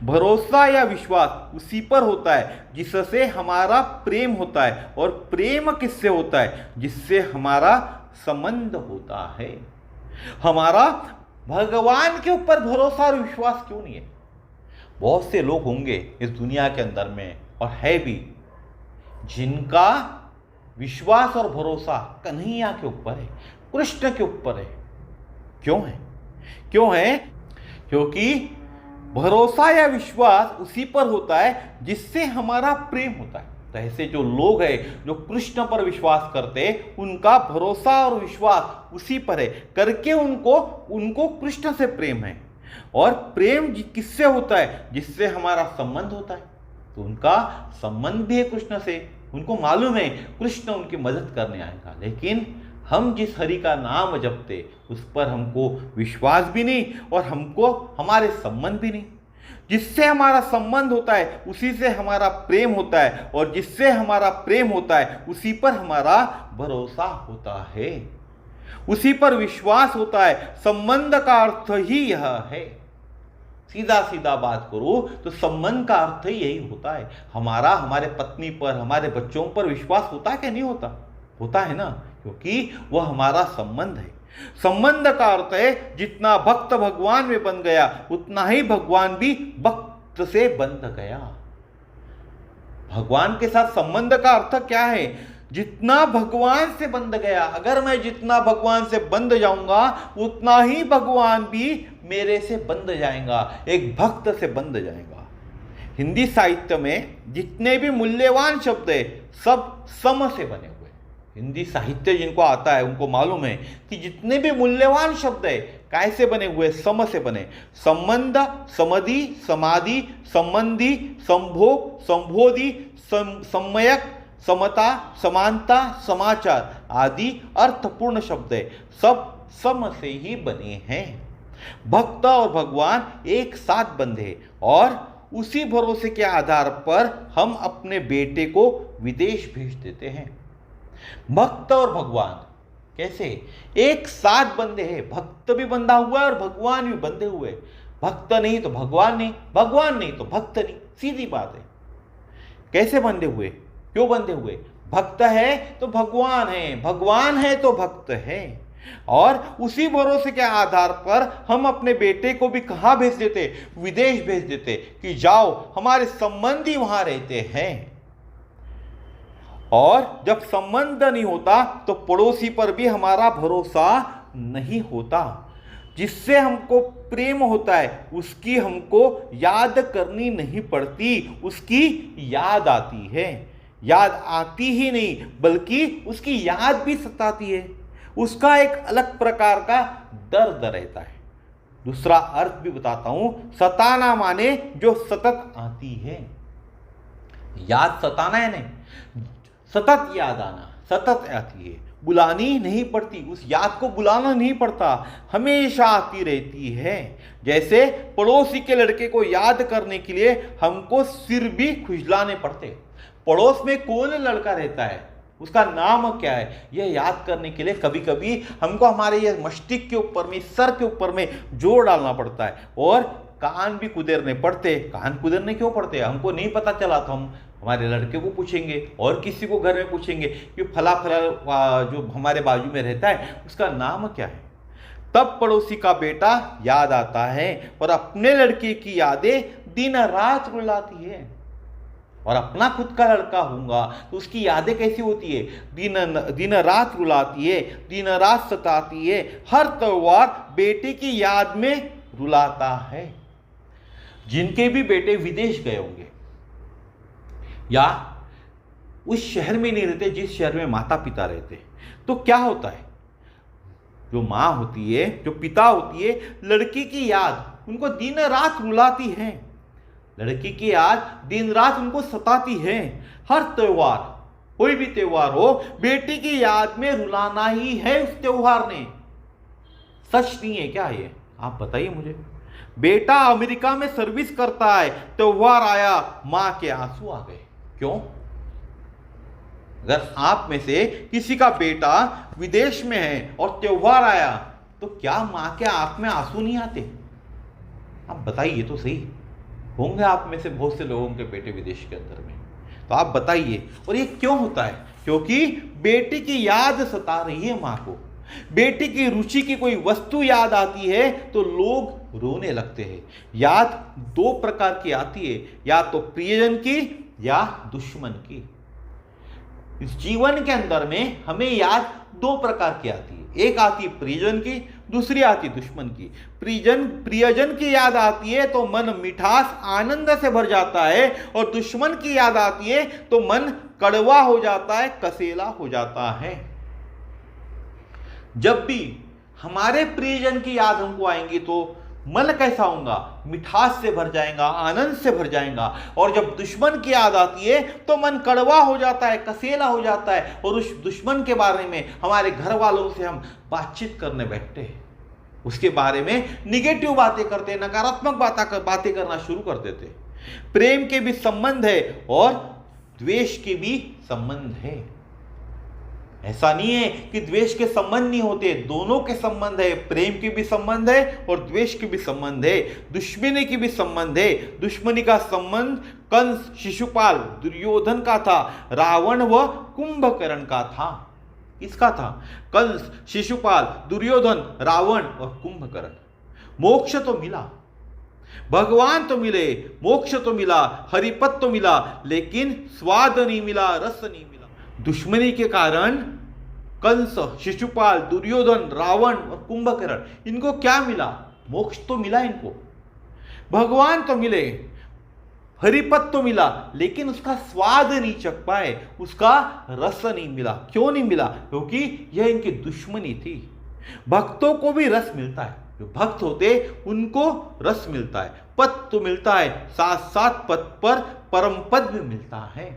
भरोसा या विश्वास उसी पर होता है जिससे हमारा प्रेम होता है, और प्रेम किससे होता है, जिससे हमारा संबंध होता है। हमारा भगवान के ऊपर भरोसा और विश्वास क्यों नहीं है। बहुत से लोग होंगे इस दुनिया के अंदर में, और है भी, जिनका विश्वास और भरोसा कन्हैया के ऊपर है, कृष्ण के ऊपर है। क्यों है, क्यों है? क्योंकि भरोसा या विश्वास उसी पर होता है जिससे हमारा प्रेम होता है। तो ऐसे जो लोग हैं जो कृष्ण पर विश्वास करते, उनका भरोसा और विश्वास उसी पर है करके उनको कृष्ण से प्रेम है। और प्रेम किससे होता है, जिससे हमारा संबंध होता है। तो उनका संबंध भी है कृष्ण से, उनको मालूम है कृष्ण उनकी मदद करने आएगा। लेकिन हम जिस हरि का नाम जपते उस पर हमको विश्वास भी नहीं और हमको हमारे संबंध भी नहीं। जिससे हमारा संबंध होता है उसी से हमारा प्रेम होता है, और जिससे हमारा प्रेम होता है उसी पर हमारा भरोसा होता है, उसी पर विश्वास होता है। संबंध का अर्थ ही यह है। सीधा सीधा बात करो तो संबंध का अर्थ ही यही होता है। हमारा हमारे पत्नी पर, हमारे बच्चों पर विश्वास होता है कि नहीं होता? होता है ना, क्योंकि वह हमारा संबंध है। संबंध का अर्थ है जितना भक्त भगवान में बन गया उतना ही भगवान भी भक्त से बंध गया। भगवान के साथ संबंध का अर्थ क्या है? जितना भगवान से बंध गया। अगर मैं जितना भगवान से बंध जाऊंगा उतना ही भगवान भी मेरे से बंध जाएगा, एक भक्त से बंध जाएगा। हिंदी साहित्य में जितने भी मूल्यवान शब्द है सब सम से बने हुए। हिंदी साहित्य जिनको आता है उनको मालूम है कि जितने भी मूल्यवान शब्द है कैसे बने हुए, सम से बने। संबंध, समधि, समाधि, संबंधी, संभोग, संबोधि, सम्यक, समता, समानता, समाचार आदि अर्थपूर्ण शब्द है, सब सम से ही बने हैं। भक्त और भगवान एक साथ बंधे और उसी भरोसे के आधार पर हम अपने बेटे को विदेश भेज देते हैं। भक्त और भगवान कैसे एक साथ बंधे हैं? भक्त भी बंधा हुआ है और भगवान भी बंधे हुए। भक्त नहीं तो भगवान नहीं, भगवान नहीं तो भक्त नहीं, सीधी बात है। कैसे बंधे हुए, क्यों बंधे हुए? भक्त है तो भगवान है, भगवान है तो भक्त है। और उसी भरोसे के आधार पर हम अपने बेटे को भी कहां भेज देते? विदेश भेज देते कि जाओ, हमारे संबंधी वहां रहते हैं। और जब संबंध नहीं होता तो पड़ोसी पर भी हमारा भरोसा नहीं होता। जिससे हमको प्रेम होता है उसकी हमको याद करनी नहीं पड़ती, उसकी याद आती है। याद आती ही नहीं बल्कि उसकी याद भी सताती है। उसका एक अलग प्रकार का दर्द रहता है। दूसरा अर्थ भी बताता हूं। सताना माने जो सतत आती है। याद सताना है नहीं, सतत याद आना, सतत आती है, बुलानी नहीं पड़ती, उस याद को बुलाना नहीं पड़ता, हमेशा आती रहती है। जैसे पड़ोसी के लड़के को याद करने के लिए हमको सिर भी खुजलाने पड़ते। पड़ोस में कौन लड़का रहता है, उसका नाम क्या है, यह याद करने के लिए कभी कभी हमको हमारे ये मस्तिष्क के ऊपर में, सर के ऊपर में जोर डालना पड़ता है, और कान भी कुदेरने पड़ते। कान कुदेरने क्यों पड़ते हैं, हमको नहीं पता चला तो हम हमारे लड़के को पूछेंगे और किसी को घर में पूछेंगे कि फला फला जो हमारे बाजू में रहता है उसका नाम क्या है। तब पड़ोसी का बेटा याद आता है और अपने लड़के की यादें दिन रात रुलाती है। और अपना खुद का लड़का होगा तो उसकी यादें कैसी होती है, दिन रात रुलाती है, दिन रात सताती है। हर त्योहार बेटे की याद में रुलाता है। जिनके भी बेटे विदेश गए होंगे या उस शहर में नहीं रहते जिस शहर में माता पिता रहते, तो क्या होता है, जो माँ होती है, जो पिता होती है, लड़की की याद उनको दिन रात रुलाती है। लड़की की याद दिन रात उनको सताती है। हर त्योहार, कोई भी त्योहार हो, बेटी की याद में रुलाना ही है उस त्योहार ने। सच नहीं है क्या ये, आप बताइए मुझे। बेटा अमेरिका में सर्विस करता है, त्योहार आया, मां के आंसू आ गए। क्यों? अगर आप में से किसी का बेटा विदेश में है और त्योहार आया तो क्या मां के आंख में आंसू नहीं आते? आप बताइए तो सही। होंगे आप में से बहुत से लोगों के बेटे विदेश के अंदर में, तो आप बताइए। और ये क्यों होता है? क्योंकि बेटी की याद सता रही है मां को। बेटी की रुचि की कोई वस्तु याद आती है तो लोग रोने लगते हैं। याद दो प्रकार की आती है, या तो प्रियजन की या दुश्मन की। इस जीवन के अंदर में हमें याद दो प्रकार की आती है। एक आती है प्रियजन की, दूसरी आती दुश्मन की। प्रियजन की याद आती है तो मन मिठास आनंद से भर जाता है, और दुश्मन की याद आती है तो मन कड़वा हो जाता है, कसेला हो जाता है। जब भी हमारे प्रियजन की याद हमको आएंगी तो मन कैसा होगा, मिठास से भर जाएगा, आनंद से भर जाएगा। और जब दुश्मन की याद आती है तो मन कड़वा हो जाता है, कसेला हो जाता है, और उस दुश्मन के बारे में हमारे घर वालों से हम बातचीत करने बैठते हैं, उसके बारे में निगेटिव बातें करते, नकारात्मक बातें करना शुरू कर देते। प्रेम के भी संबंध है और द्वेष के भी संबंध है। ऐसा नहीं है कि द्वेष के संबंध नहीं होते, दोनों के संबंध है। प्रेम की भी संबंध है और द्वेष की भी संबंध है, दुश्मनी की भी संबंध है। दुश्मनी का संबंध कंस, शिशुपाल, दुर्योधन का था, रावण व कुंभकर्ण का था। किसका था? कंस, शिशुपाल, दुर्योधन, रावण और कुंभकर्ण। मोक्ष तो मिला, भगवान तो मिले, मोक्ष तो मिला, हरिपद तो मिला, लेकिन स्वाद नहीं मिला, रस नहीं मिला। दुश्मनी के कारण कंस, शिशुपाल, दुर्योधन, रावण और कुंभकर्ण, इनको क्या मिला? मोक्ष तो मिला इनको, भगवान तो मिले, हरिपद तो मिला, लेकिन उसका स्वाद नहीं चख पाए, उसका रस नहीं मिला। क्यों नहीं मिला? क्योंकि यह इनकी दुश्मनी थी। भक्तों को भी रस मिलता है, जो भक्त होते उनको रस मिलता है, पद तो मिलता है, साथ साथ पद पर परम पद भी मिलता है।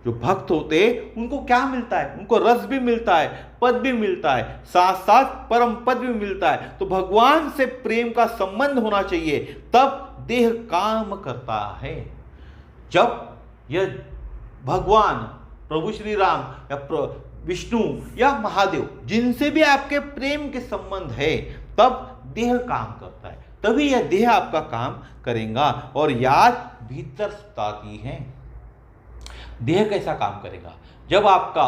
जो भक्त होते उनको क्या मिलता है? उनको रस भी मिलता है, पद भी मिलता है, साथ साथ परम पद भी मिलता है। तो भगवान से प्रेम का संबंध होना चाहिए, तब देह काम करता है। जब यह भगवान, प्रभु श्री राम या विष्णु या महादेव, जिनसे भी आपके प्रेम के संबंध है, तब देह काम करता है, तभी यह देह आपका काम करेगा। और याद भीतर सताती है। देह कैसा काम करेगा? जब आपका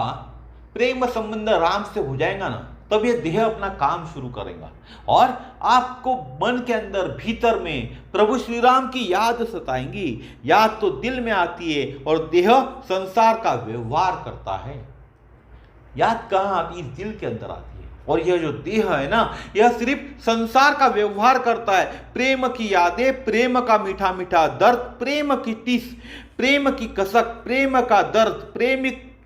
प्रेम संबंध राम से हो जाएगा ना, तब यह देह अपना काम शुरू करेगा, और आपको मन के अंदर भीतर में प्रभु श्री राम की याद सताएंगी। याद तो दिल में आती है और देह संसार का व्यवहार करता है। याद कहाँ आती है? दिल के अंदर आती है। और यह जो देह है ना, यह सिर्फ संसार का व्यवहार करता है। प्रेम की यादें, प्रेम का मीठा मीठा दर्द, प्रेम की टीस, प्रेम की कसक, प्रेम का दर्द,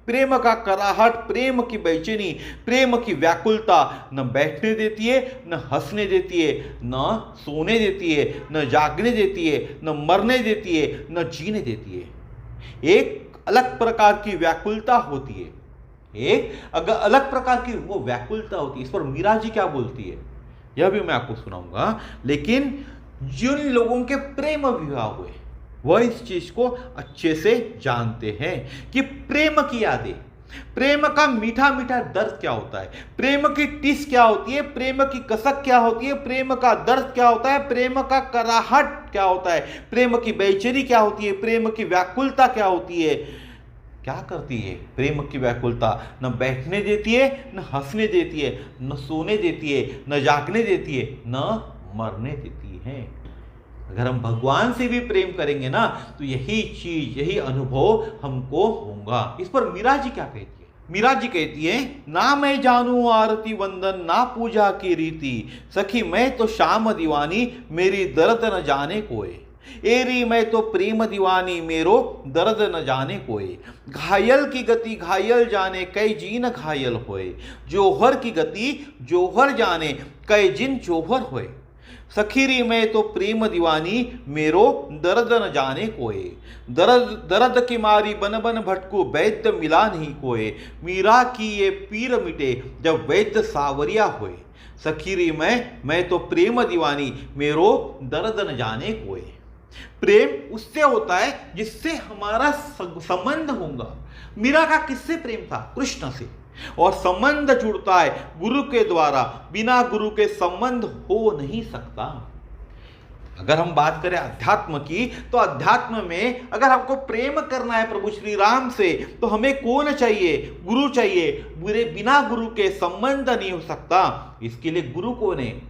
प्रेम का कराहट, प्रेम की बेचैनी, प्रेम की व्याकुलता न बैठने देती है, न हंसने देती है, न सोने देती है, न जागने देती है, न मरने देती है, न जीने देती है। एक अलग प्रकार की व्याकुलता होती है, एक अलग प्रकार की वो व्याकुलता होती है। इस पर मीरा जी क्या बोलती है यह भी मैं आपको सुनाऊंगा। लेकिन जिन लोगों के प्रेम विवाह हुए वह इस चीज को अच्छे से जानते हैं कि प्रेम की यादें, प्रेम का मीठा मीठा दर्द क्या होता है, प्रेम की टिस क्या होती है, प्रेम की कसक क्या होती है, प्रेम का दर्द क्या होता है, प्रेम का कराहट क्या होता है, प्रेम की बेचैनी क्या होती है, प्रेम की व्याकुलता क्या होती है। क्या करती है प्रेम की व्याकुलता? न बैठने देती है, न हंसने देती है, न सोने देती है, न जागने देती है, न मरने देती है। अगर हम भगवान से भी प्रेम करेंगे ना तो यही चीज, यही अनुभव हमको होगा। इस पर मीरा जी क्या कहती है? मीरा जी कहती है, ना मैं जानू आरती वंदन, ना पूजा की रीति, सखी मैं तो श्याम दीवानी, मेरी दर्द न जाने कोई। एरी मैं तो प्रेम दीवानी, मेरो दर्द न जाने कोई। घायल की गति घायल जाने, कई जीन घायल होए। जोहर की गति जोहर जाने, कई जिन जोहर होए। सखीरी मैं तो प्रेम दीवानी, मेरो दर्द न जाने कोई। दर्द दर्द की मारी बन बन भटकू, वैद्य मिला नहीं कोई। मीरा की ये पीर मिटे, जब वैद्य सावरिया होए। सखीरी मैं तो प्रेम दीवानी, मेरो दर्द न जाने कोई। प्रेम उससे होता है जिससे हमारा संबंध होगा। मीरा का किससे प्रेम था? कृष्ण से। और संबंध जुड़ता है गुरु के द्वारा, बिना गुरु के संबंध हो नहीं सकता। अगर हम बात करें अध्यात्म की, तो अध्यात्म में अगर हमको प्रेम करना है प्रभु श्री राम से, तो हमें कौन चाहिए? गुरु चाहिए। बिना गुरु के संबंध नहीं हो सकता। इसके लिए गुरु कौन है?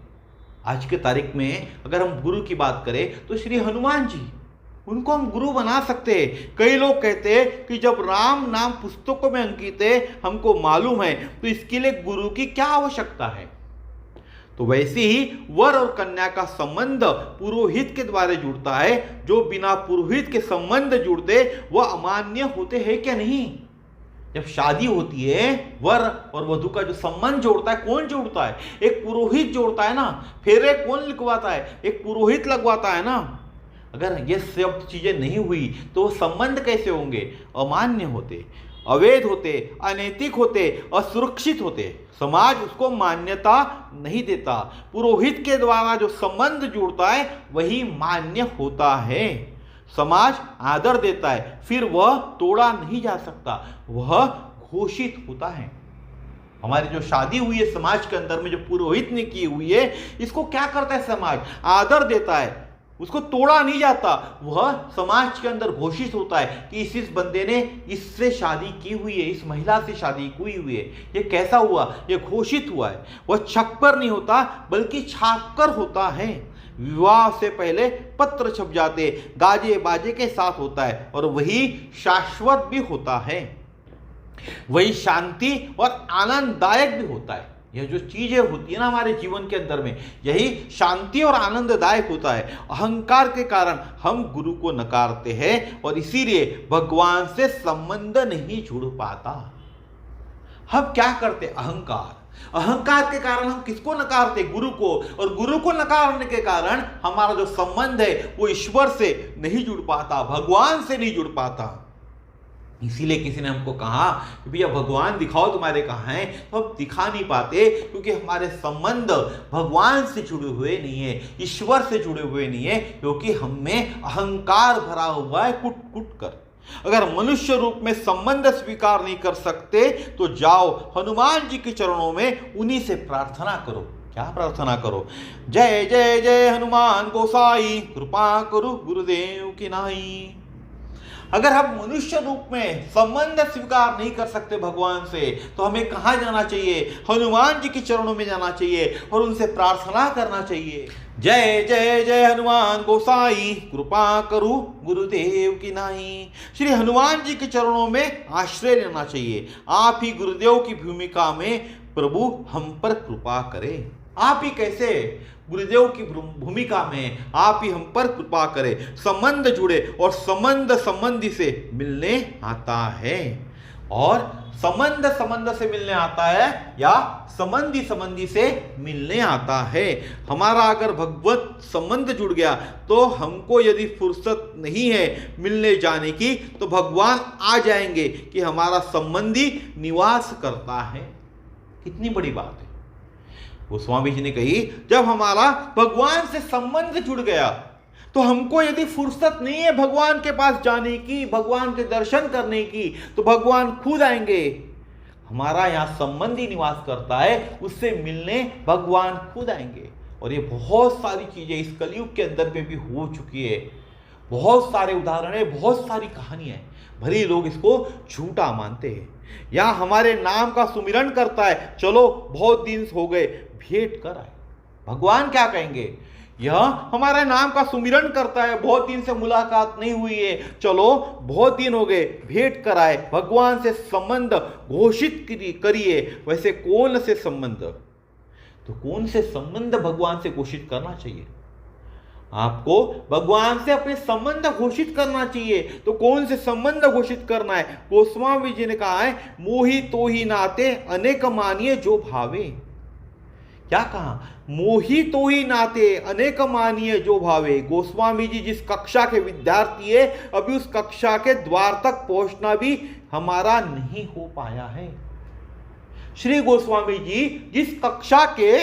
आज के तारीख में अगर हम गुरु की बात करें तो श्री हनुमान जी, उनको हम गुरु बना सकते हैं। कई लोग कहते हैं कि जब राम नाम पुस्तकों में अंकित है, हमको मालूम है, तो इसके लिए गुरु की क्या आवश्यकता है? तो वैसे ही वर और कन्या का संबंध पुरोहित के द्वारा जुड़ता है। जो बिना पुरोहित के संबंध जुड़ते वह अमान्य होते हैं क्या नहीं? जब शादी होती है, वर और वधू का जो संबंध जोड़ता है, कौन जोड़ता है? एक पुरोहित जोड़ता है ना। फेरे कौन लिखवाता है? एक पुरोहित लगवाता है ना। अगर ये सब चीजें नहीं हुई तो संबंध कैसे होंगे? अमान्य होते, अवैध होते, अनैतिक होते, असुरक्षित होते। समाज उसको मान्यता नहीं देता। पुरोहित के द्वारा जो संबंध जुड़ता है वही मान्य होता है। समाज आदर देता है, फिर वह तोड़ा नहीं जा सकता, वह घोषित होता है। हमारी जो शादी हुई है समाज के अंदर में, जो पुरोहित ने की हुई है, इसको क्या करता है समाज? आदर देता है, उसको तोड़ा नहीं जाता। वह समाज के अंदर घोषित होता है कि इस बंदे ने इससे शादी की हुई है, इस महिला से शादी की हुई है। ये कैसा हुआ? ये घोषित हुआ है। वह छप कर नहीं होता बल्कि छाप कर होता है। विवाह से पहले पत्र छप जाते, गाजे बाजे के साथ होता है, और वही शाश्वत भी होता है, वही शांति और आनंददायक भी होता है। यह जो चीजें होती है ना हमारे जीवन के अंदर में, यही शांति और आनंददायक होता है। अहंकार के कारण हम गुरु को नकारते हैं और इसीलिए भगवान से संबंध नहीं जुड़ पाता। हम क्या करते? अहंकार। अहंकार के कारण हम किसको नकारते? गुरु को। और गुरु को नकारने के कारण हमारा जो संबंध है वो ईश्वर से नहीं जुड़ पाता, भगवान से नहीं जुड़ पाता। इसीलिए किसी ने हमको कहा कि भैया भगवान दिखाओ तुम्हारे कहाँ हैं, तो हम दिखा नहीं पाते क्योंकि हमारे संबंध भगवान से जुड़े हुए नहीं है, ईश्वर से जुड़े हुए नहीं है, क्योंकि हमें अहंकार भरा हुआ है कुट कुट कर। अगर मनुष्य रूप में संबंध स्वीकार नहीं कर सकते तो जाओ हनुमान जी के चरणों में, उन्हीं से प्रार्थना करो। क्या प्रार्थना करो? जय जय जय हनुमान गोसाई, कृपा करो गुरुदेव की नाई। अगर हम मनुष्य रूप में संबंध स्वीकार नहीं कर सकते भगवान से, तो हमें कहाँ जाना चाहिए? हनुमान जी के चरणों में जाना चाहिए और उनसे प्रार्थना करना चाहिए। जय जय जय हनुमान गोसाई, कृपा करो गुरुदेव की नाई। श्री हनुमान जी के चरणों में आश्रय लेना चाहिए। आप ही गुरुदेव की भूमिका में प्रभु हम पर कृपा करें। आप ही कैसे? गुरुदेव की भूमिका में आप ही हम पर कृपा करें, संबंध जुड़े और संबंध संबंधी से मिलने आता है। और संबंध संबंध से मिलने आता है या संबंधी संबंधी से मिलने आता है। हमारा अगर भगवत संबंध जुड़ गया तो हमको यदि फुर्सत नहीं है मिलने जाने की तो भगवान आ जाएंगे कि हमारा संबंधी निवास करता है। कितनी बड़ी बात है। गोस्वामी जी ने कही जब हमारा भगवान से संबंध जुड़ गया तो हमको यदि फुर्सत नहीं है भगवान के पास जाने की, भगवान के दर्शन करने की, तो भगवान खुद आएंगे। हमारा यहाँ संबंधी निवास करता है, उससे मिलने भगवान खुद आएंगे। और ये बहुत सारी चीजें इस कलयुग के अंदर में भी हो चुकी है। बहुत सारे उदाहरण है, बहुत सारी कहानियां हैं, भले लोग इसको झूठा मानते हैं। या हमारे नाम का सुमिरन करता है, चलो बहुत दिन हो गए भेंट कर आए। भगवान क्या कहेंगे? यह हमारे नाम का सुमिरन करता है, बहुत दिन से मुलाकात नहीं हुई है, चलो बहुत दिन हो गए भेंट कराए। भगवान से संबंध घोषित करिए। वैसे कौन से संबंध? तो कौन से संबंध भगवान से घोषित करना चाहिए? आपको भगवान से अपने संबंध घोषित करना चाहिए। तो कौन से संबंध घोषित करना है? गोस्वामी जी ने कहा है, मोहि तो ही नाते अनेक मानिए जो भावे। क्या कहा? मोहि तो ही नाते अनेक मानिए जो भावे। गोस्वामी जी जिस कक्षा के विद्यार्थी है, अभी उस कक्षा के द्वार तक पहुंचना भी हमारा नहीं हो पाया है। श्री गोस्वामी जी जिस कक्षा के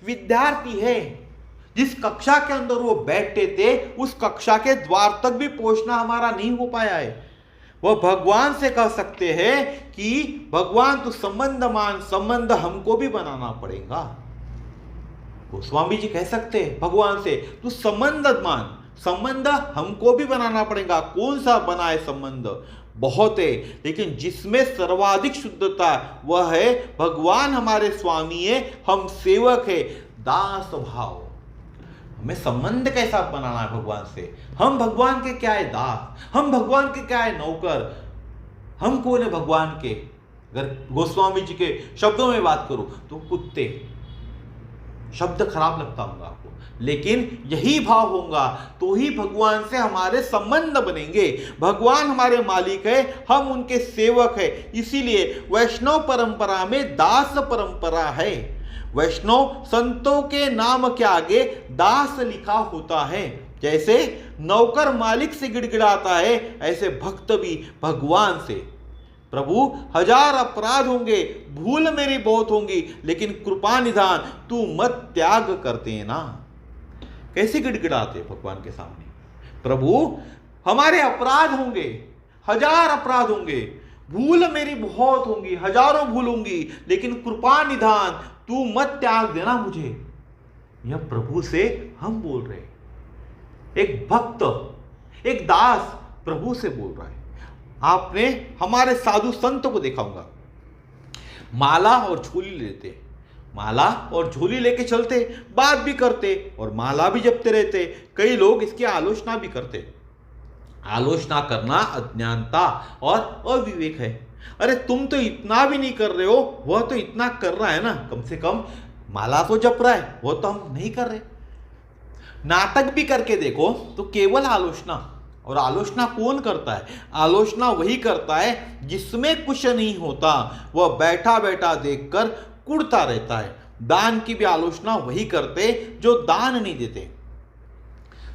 विद्यार्थी है, जिस कक्षा के अंदर वो बैठते थे, उस कक्षा के द्वार तक भी पहुंचना हमारा नहीं हो पाया है। वह भगवान से कह सकते हैं कि भगवान तू संबंध मान, संबंध हमको भी बनाना पड़ेगा। गोस्वामी जी कह सकते हैं भगवान से, तू संबंध मान, संबंध हमको भी बनाना पड़ेगा। कौन सा बना है संबंध? बहुत है, लेकिन जिसमें सर्वाधिक शुद्धता वह है भगवान हमारे स्वामी है, हम सेवक है, दास भाव। हमें संबंध कैसा बनाना है भगवान से? हम भगवान के क्या है? दास। हम भगवान के क्या है? नौकर। हम कौन है भगवान के? अगर गोस्वामी जी के शब्दों में बात करूं तो कुत्ते। शब्द खराब लगता होगा आपको, लेकिन यही भाव होगा तो ही भगवान से हमारे संबंध बनेंगे। भगवान हमारे मालिक है, हम उनके सेवक है। इसीलिए वैष्णव परंपरा में दास परंपरा है। वैष्णव संतों के नाम के आगे दास लिखा होता है। जैसे नौकर मालिक से गिड़गिड़ाता है, ऐसे भक्त भी भगवान से, प्रभु 1000 अपराध होंगे, भूल मेरी बहुत होंगी, लेकिन कृपा निधान तू मत त्याग करते ना। कैसे गिड़गिड़ाते भगवान के सामने? प्रभु हमारे अपराध होंगे, 1000 अपराध होंगे, भूल मेरी बहुत होंगी, हजारों भूल होंगी, लेकिन कृपा निधान तू मत त्याग देना मुझे। यह प्रभु से हम बोल रहे हैं। एक भक्त, एक दास प्रभु से बोल रहा है। आपने हमारे साधु संत को देखा होगा, माला और झोली लेते, माला और झोली लेके चलते, बात भी करते और माला भी जपते रहते। कई लोग इसकी आलोचना भी करते। आलोचना करना अज्ञानता और अविवेक है। अरे तुम तो इतना भी नहीं कर रहे हो, वह तो इतना कर रहा है ना, कम से कम माला तो जप रहा है, वो तो हम नहीं कर रहे। नाटक भी करके देखो तो केवल आलोचना। और आलोचना कौन करता है? आलोचना वही करता है जिसमें कुछ नहीं होता, वह बैठा बैठा देखकर कुड़ता रहता है। दान की भी आलोचना वही करते जो दान नहीं देते,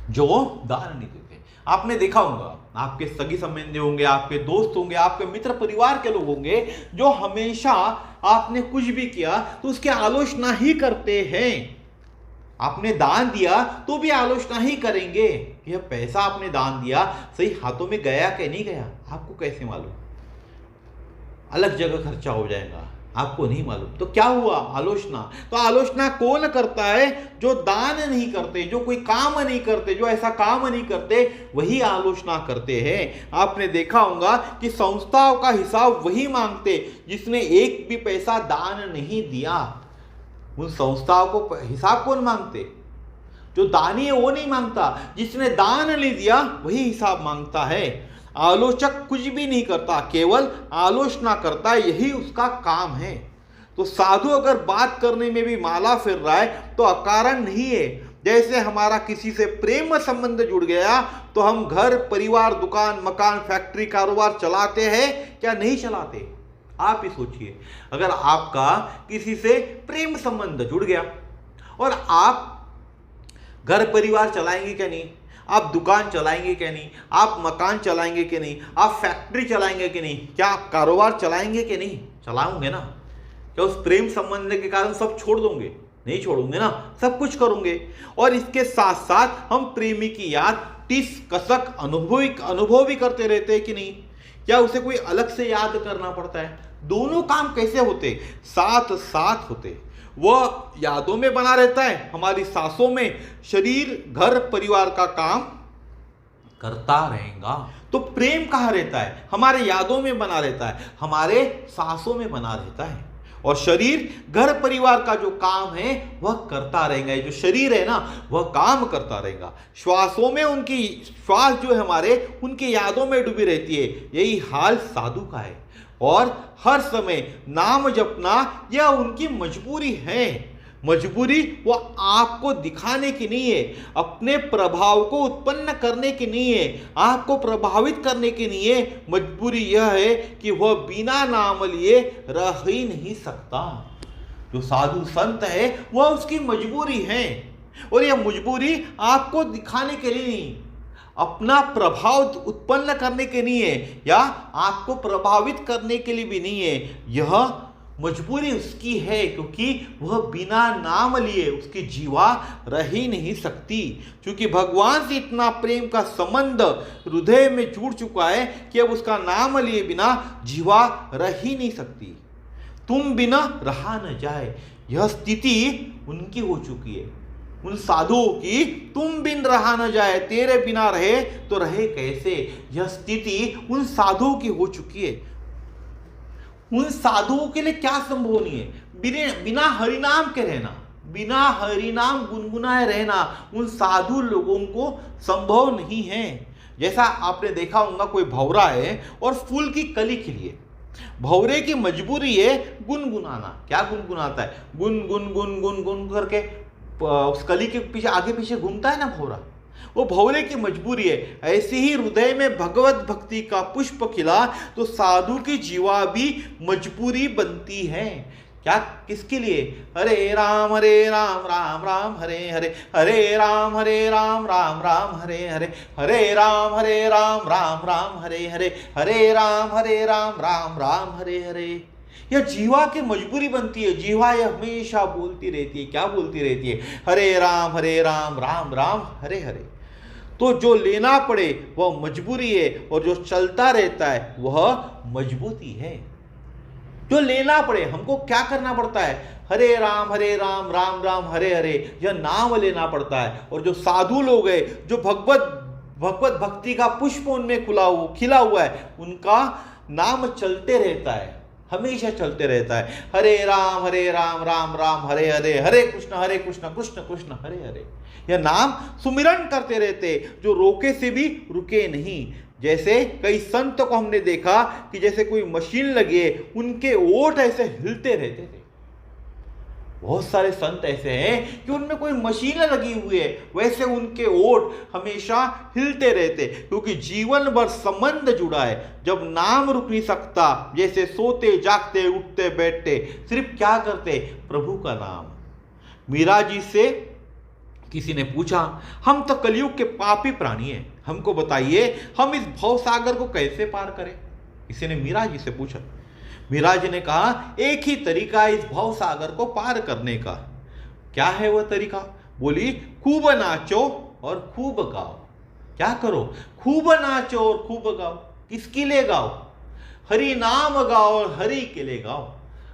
जो दान नहीं देते। आपने देखा होगा, आपके सगी संबंधी होंगे, आपके दोस्त होंगे, आपके मित्र परिवार के लोग होंगे जो हमेशा आपने कुछ भी किया तो उसकी आलोचना ही करते हैं। आपने दान दिया तो भी आलोचना ही करेंगे। यह पैसा आपने दान दिया सही हाथों में गया कि नहीं गया, आपको कैसे मालूम? अलग जगह खर्चा हो जाएगा, आपको नहीं मालूम। तो क्या हुआ? आलोचना। तो आलोचना कौन करता है? जो दान नहीं करते, जो कोई काम नहीं करते, जो ऐसा काम नहीं करते, वही आलोचना करते हैं। आपने देखा होगा कि संस्थाओं का हिसाब वही मांगते जिसने एक भी पैसा दान नहीं दिया। उन संस्थाओं को हिसाब कौन मांगते? जो दानी है वो नहीं मांगता, जिसने दान नहीं दिया वही हिसाब मांगता है। आलोचक कुछ भी नहीं करता, केवल आलोचना करता है, यही उसका काम है। तो साधु अगर बात करने में भी माला फिर रहा है तो अकारण नहीं है। जैसे हमारा किसी से प्रेम संबंध जुड़ गया तो हम घर परिवार दुकान मकान फैक्ट्री कारोबार चलाते हैं क्या नहीं चलाते? आप ही सोचिए, अगर आपका किसी से प्रेम संबंध जुड़ गया और आप घर परिवार चलाएंगे क्या नहीं, आप दुकान चलाएंगे क्या नहीं, आप मकान चलाएंगे कि नहीं, आप फैक्ट्री चलाएंगे कि नहीं, क्या आप कारोबार चलाएंगे कि नहीं, चलाओगे ना। क्या उस प्रेम संबंध के कारण सब छोड़ दोगे? नहीं छोड़ोगे ना, सब कुछ करोगे। और इसके साथ साथ हम प्रेमी की याद टिस कसक अनुभव भी करते रहते हैं कि नहीं? क्या उसे कोई अलग से याद करना पड़ता है? दोनों काम कैसे होते? साथ साथ होते। वह यादों में बना रहता है, हमारी सांसों में, शरीर घर परिवार का काम करता रहेगा। तो प्रेम कहाँ रहता है? हमारे यादों में बना रहता है, हमारे सांसों में बना रहता है। और शरीर घर परिवार का जो काम है वह करता रहेगा। ये जो शरीर है ना, वह काम करता रहेगा। श्वासों में उनकी श्वास जो है हमारे, उनकी यादों में डूबी रहती है। यही हाल साधु का है। और हर समय नाम जपना यह उनकी मजबूरी है। मजबूरी वो आपको दिखाने की नहीं है, अपने प्रभाव को उत्पन्न करने की नहीं है, आपको प्रभावित करने की नहीं है। मजबूरी यह है कि वह बिना नाम लिए रह ही नहीं सकता। जो साधु संत है वह उसकी मजबूरी है। और यह मजबूरी आपको दिखाने के लिए नहीं, अपना प्रभाव उत्पन्न करने के नहीं है, या आपको प्रभावित करने के लिए भी नहीं है। यह मजबूरी उसकी है क्योंकि वह बिना नाम लिए उसकी जीवा रह ही नहीं सकती। क्योंकि भगवान से इतना प्रेम का संबंध हृदय में जुड़ चुका है कि अब उसका नाम लिए बिना जीवा रह ही नहीं सकती। तुम बिना रहा न जाए, यह स्थिति उनकी हो चुकी है, उन साधुओं की। तुम बिन रहा न जाए, तेरे बिना रहे तो रहे कैसे, यह स्थिति उन साधुओं की हो चुकी है। उन साधुओं के लिए क्या संभव नहीं है? बिना हरिनाम के रहना, बिना हरिनाम गुनगुनाए रहना उन साधु लोगों को संभव नहीं है। जैसा आपने देखा होगा, कोई भौरा है और फूल की कली खिली है। भौरे की मजबूरी है गुनगुनाना। क्या गुनगुनाता है? गुन गुन गुन गुन गुन करके उस कली के पीछे आगे पीछे घूमता है ना भौरा, वो भौरे की मजबूरी है। ऐसे ही हृदय में भगवत भक्ति का पुष्प खिला तो साधु की जीवा भी मजबूरी बनती है। क्या? किसके लिए? हरे राम राम राम हरे हरे, हरे राम राम राम हरे हरे, हरे राम राम राम हरे हरे, हरे राम राम हरे हरे। यह जीवा की मजबूरी बनती है। जीवा यह हमेशा बोलती रहती है। क्या बोलती रहती है? हरे राम राम राम हरे हरे। तो जो लेना पड़े वह मजबूरी है, और जो चलता रहता है वह मजबूती है। जो लेना पड़े, हमको क्या करना पड़ता है? हरे राम राम राम हरे हरे, यह नाम लेना पड़ता है। और जो साधु लोग हैं, जो भगवत भक्ति का पुष्प उनमें खिला हुआ है, उनका नाम चलते रहता है, हमेशा चलते रहता है। हरे राम राम राम हरे हरे, हरे कृष्ण कृष्ण कृष्ण हरे हरे। यह नाम सुमिरन करते रहते, जो रोके से भी रुके नहीं। जैसे कई संत को हमने देखा कि जैसे कोई मशीन लगी है, उनके ओठ ऐसे हिलते रहते थे। बहुत सारे संत ऐसे हैं कि उनमें कोई मशीन लगी हुई है, वैसे उनके ओठ हमेशा हिलते रहते, क्योंकि जीवन भर संबंध जुड़ा है। जब नाम रुक नहीं सकता, जैसे सोते जागते उठते बैठते सिर्फ क्या करते? प्रभु का नाम। मीरा जी से किसी ने पूछा, हम तो कलयुग के पापी प्राणी हैं, हमको बताइए हम इस भव सागर को कैसे पार करें? किसी ने मीरा जी से पूछा। मीरा जी ने कहा, एक ही तरीका है इस भव सागर को पार करने का। क्या है वह तरीका? बोली, खूब नाचो और खूब गाओ। क्या करो? खूब नाचो और खूब गाओ। किसके लिए गाओ? हरि नाम गाओ और हरि के लिए गाओ।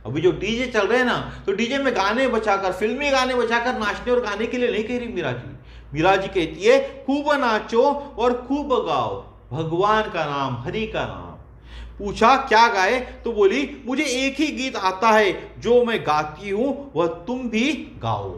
अभी जो डीजे चल रहे हैं ना, तो डीजे में गाने बचाकर, फिल्मी गाने बचाकर नाचने और गाने के लिए नहीं कह रही मीरा जी। मीरा जी कहती है, खूब नाचो और खूब गाओ भगवान का नाम, हरि का नाम। पूछा क्या गाए? तो बोली, मुझे एक ही गीत आता है, जो मैं गाती हूं वह तुम भी गाओ।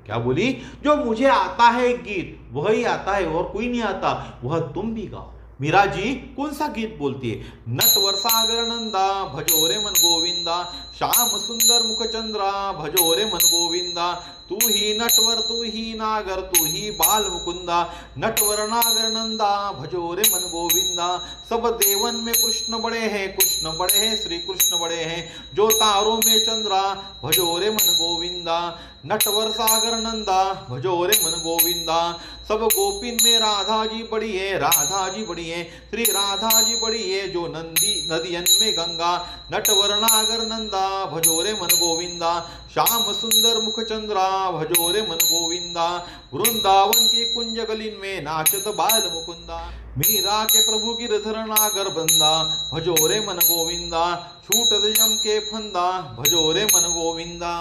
क्या बोली? जो मुझे आता है एक गीत, वही आता है, और कोई नहीं आता, वह तुम भी गाओ। मीरा जी कौन सा गीत बोलती है? नटवर सागर नंदा, भजो रे मन गोविंदा, श्याम सुंदर मुख चंद्रा, भजो रे मन गोविंदा, तू ही नटवर तू ही नागर तू ही बाल मुकुंदा, नटवर नागर नंदा भजो रे मन गोविंदा। सब देवन में कृष्ण बड़े हैं, कृष्ण बड़े हैं, श्री कृष्ण बड़े हैं, जो तारों में चंद्रा भजो रे मन गोविंदा। नटवर सागर नंदा भजो रे मन गोविंदा। सब गोपिन में राधा जी बड़ी है, राधा जी बड़ी है, श्री राधा जी बड़ी है, जो नदियन में गंगा। नटवर नागर नंदा भजो रे मन गोविंदा। श्याम सुंदर मुख चंद्रा भजो रे मन गोविंदा। वृंदावन की कुंज गलिन में नाचत बाल मुकुंदा। मीरा के प्रभु गिरधर नागर बंदा भजो रे मन गोविंदा। छूटत जम के फंदा भजो रे मन गोविंदा।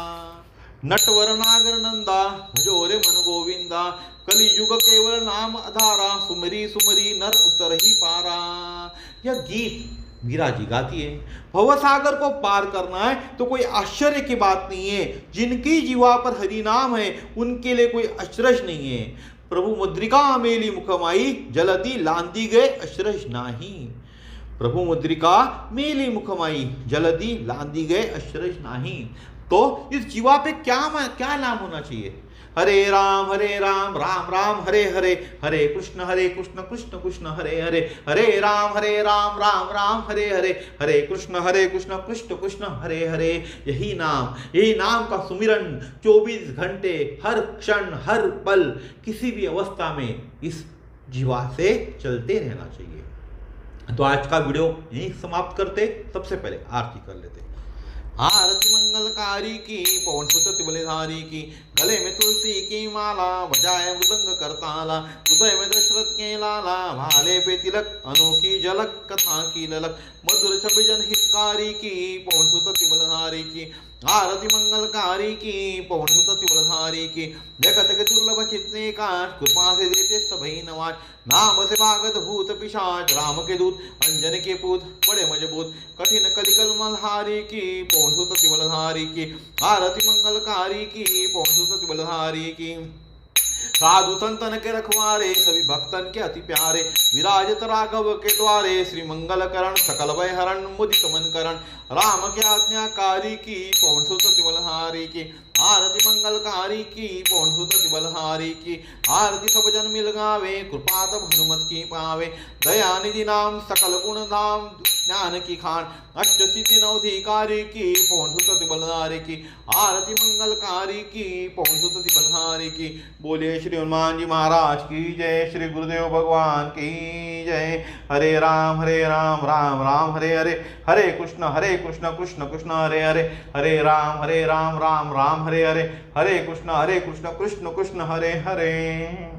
नटवर नागर नंदा भजो रे मन गोविंदा। कलि युग केवल नाम आधारा, सुमरी सुमरी नर उतर ही पारा। यह गीत मीरा जी गाती है। भवसागर को पार करना है तो कोई आश्चर्य की बात नहीं है। जिनकी जीवा पर हरि नाम है उनके लिए कोई अचरज नहीं है। प्रभु मुद्रिका मेली मुखमाई, जलती लांदी गए अचरज नाही। प्रभु मुद्रिका मेली मुखमाई, जलती लांदी गए अचरज नाही। तो इस जीवा पे क्या नाम होना चाहिए? हरे राम राम राम हरे हरे, हरे कृष्ण कृष्ण कृष्ण हरे हरे, हरे राम राम हरे हरे, हरे कृष्ण कृष्ण कृष्ण हरे हरे। यही नाम का सुमिरन 24 घंटे हर क्षण हर पल किसी भी अवस्था में इस जीवा से चलते रहना चाहिए। तो आज का वीडियो यहीं समाप्त करते। सबसे पहले आरती कर लेते। आरती मंगलकारी की, पवन सुत बलिधारी की, गले में तुलसी की माला, बजाए मृदंग करताला, हृदय में दशरथ के लाला, भाले पे तिलक, अनोखी झलक, कथा की ललक, मधुर छवि जन हितकारी की, पवन सुत बलिधारी की। आरती मंगलकारी की, पवन सुत बलिधारी की, जगत के दुर्लभ चित्ते का, कृपा से देते सभी नवाज। नाम से भागत भूत पिशाच, राम के दूत अंजन के पूत, बड़े मजबूत, कठिन कलिकल मल्हारी की, पवन सुत बलिधारी की। आरती मंगलकारी की, पवन सुत बलिधारी की। साधु संतन के रखवारे, सभी भक्तन के अति प्यारे, विराजत राघव के द्वारे, श्री मंगल करण सकल भय हरण, मुदित मन करण, राम की आज्ञाकारी की, पवन सुत बलिहारी की। आरती मंगलकारी की, पवन सुत बलिहारी की। आरती सब जन मिल गावे, कृपा तब हनुमत की पावे, दया निधि नाम सकल गुण धाम, ज्ञान की खान, अष्ट सिद्धि नवधिकारी की, पवन सुत बलिहारी की। आरती मंगलकारी की, पवन सुत बलिहारी की। बोलिए श्री हनुमान जी महाराज की जय, श्री गुरुदेव भगवान की जय। हरे राम राम राम हरे हरे, हरे कृष्ण कृष्ण कृष्ण हरे हरे, हरे राम राम राम हरे हरे, हरे कृष्ण कृष्ण कृष्ण हरे हरे।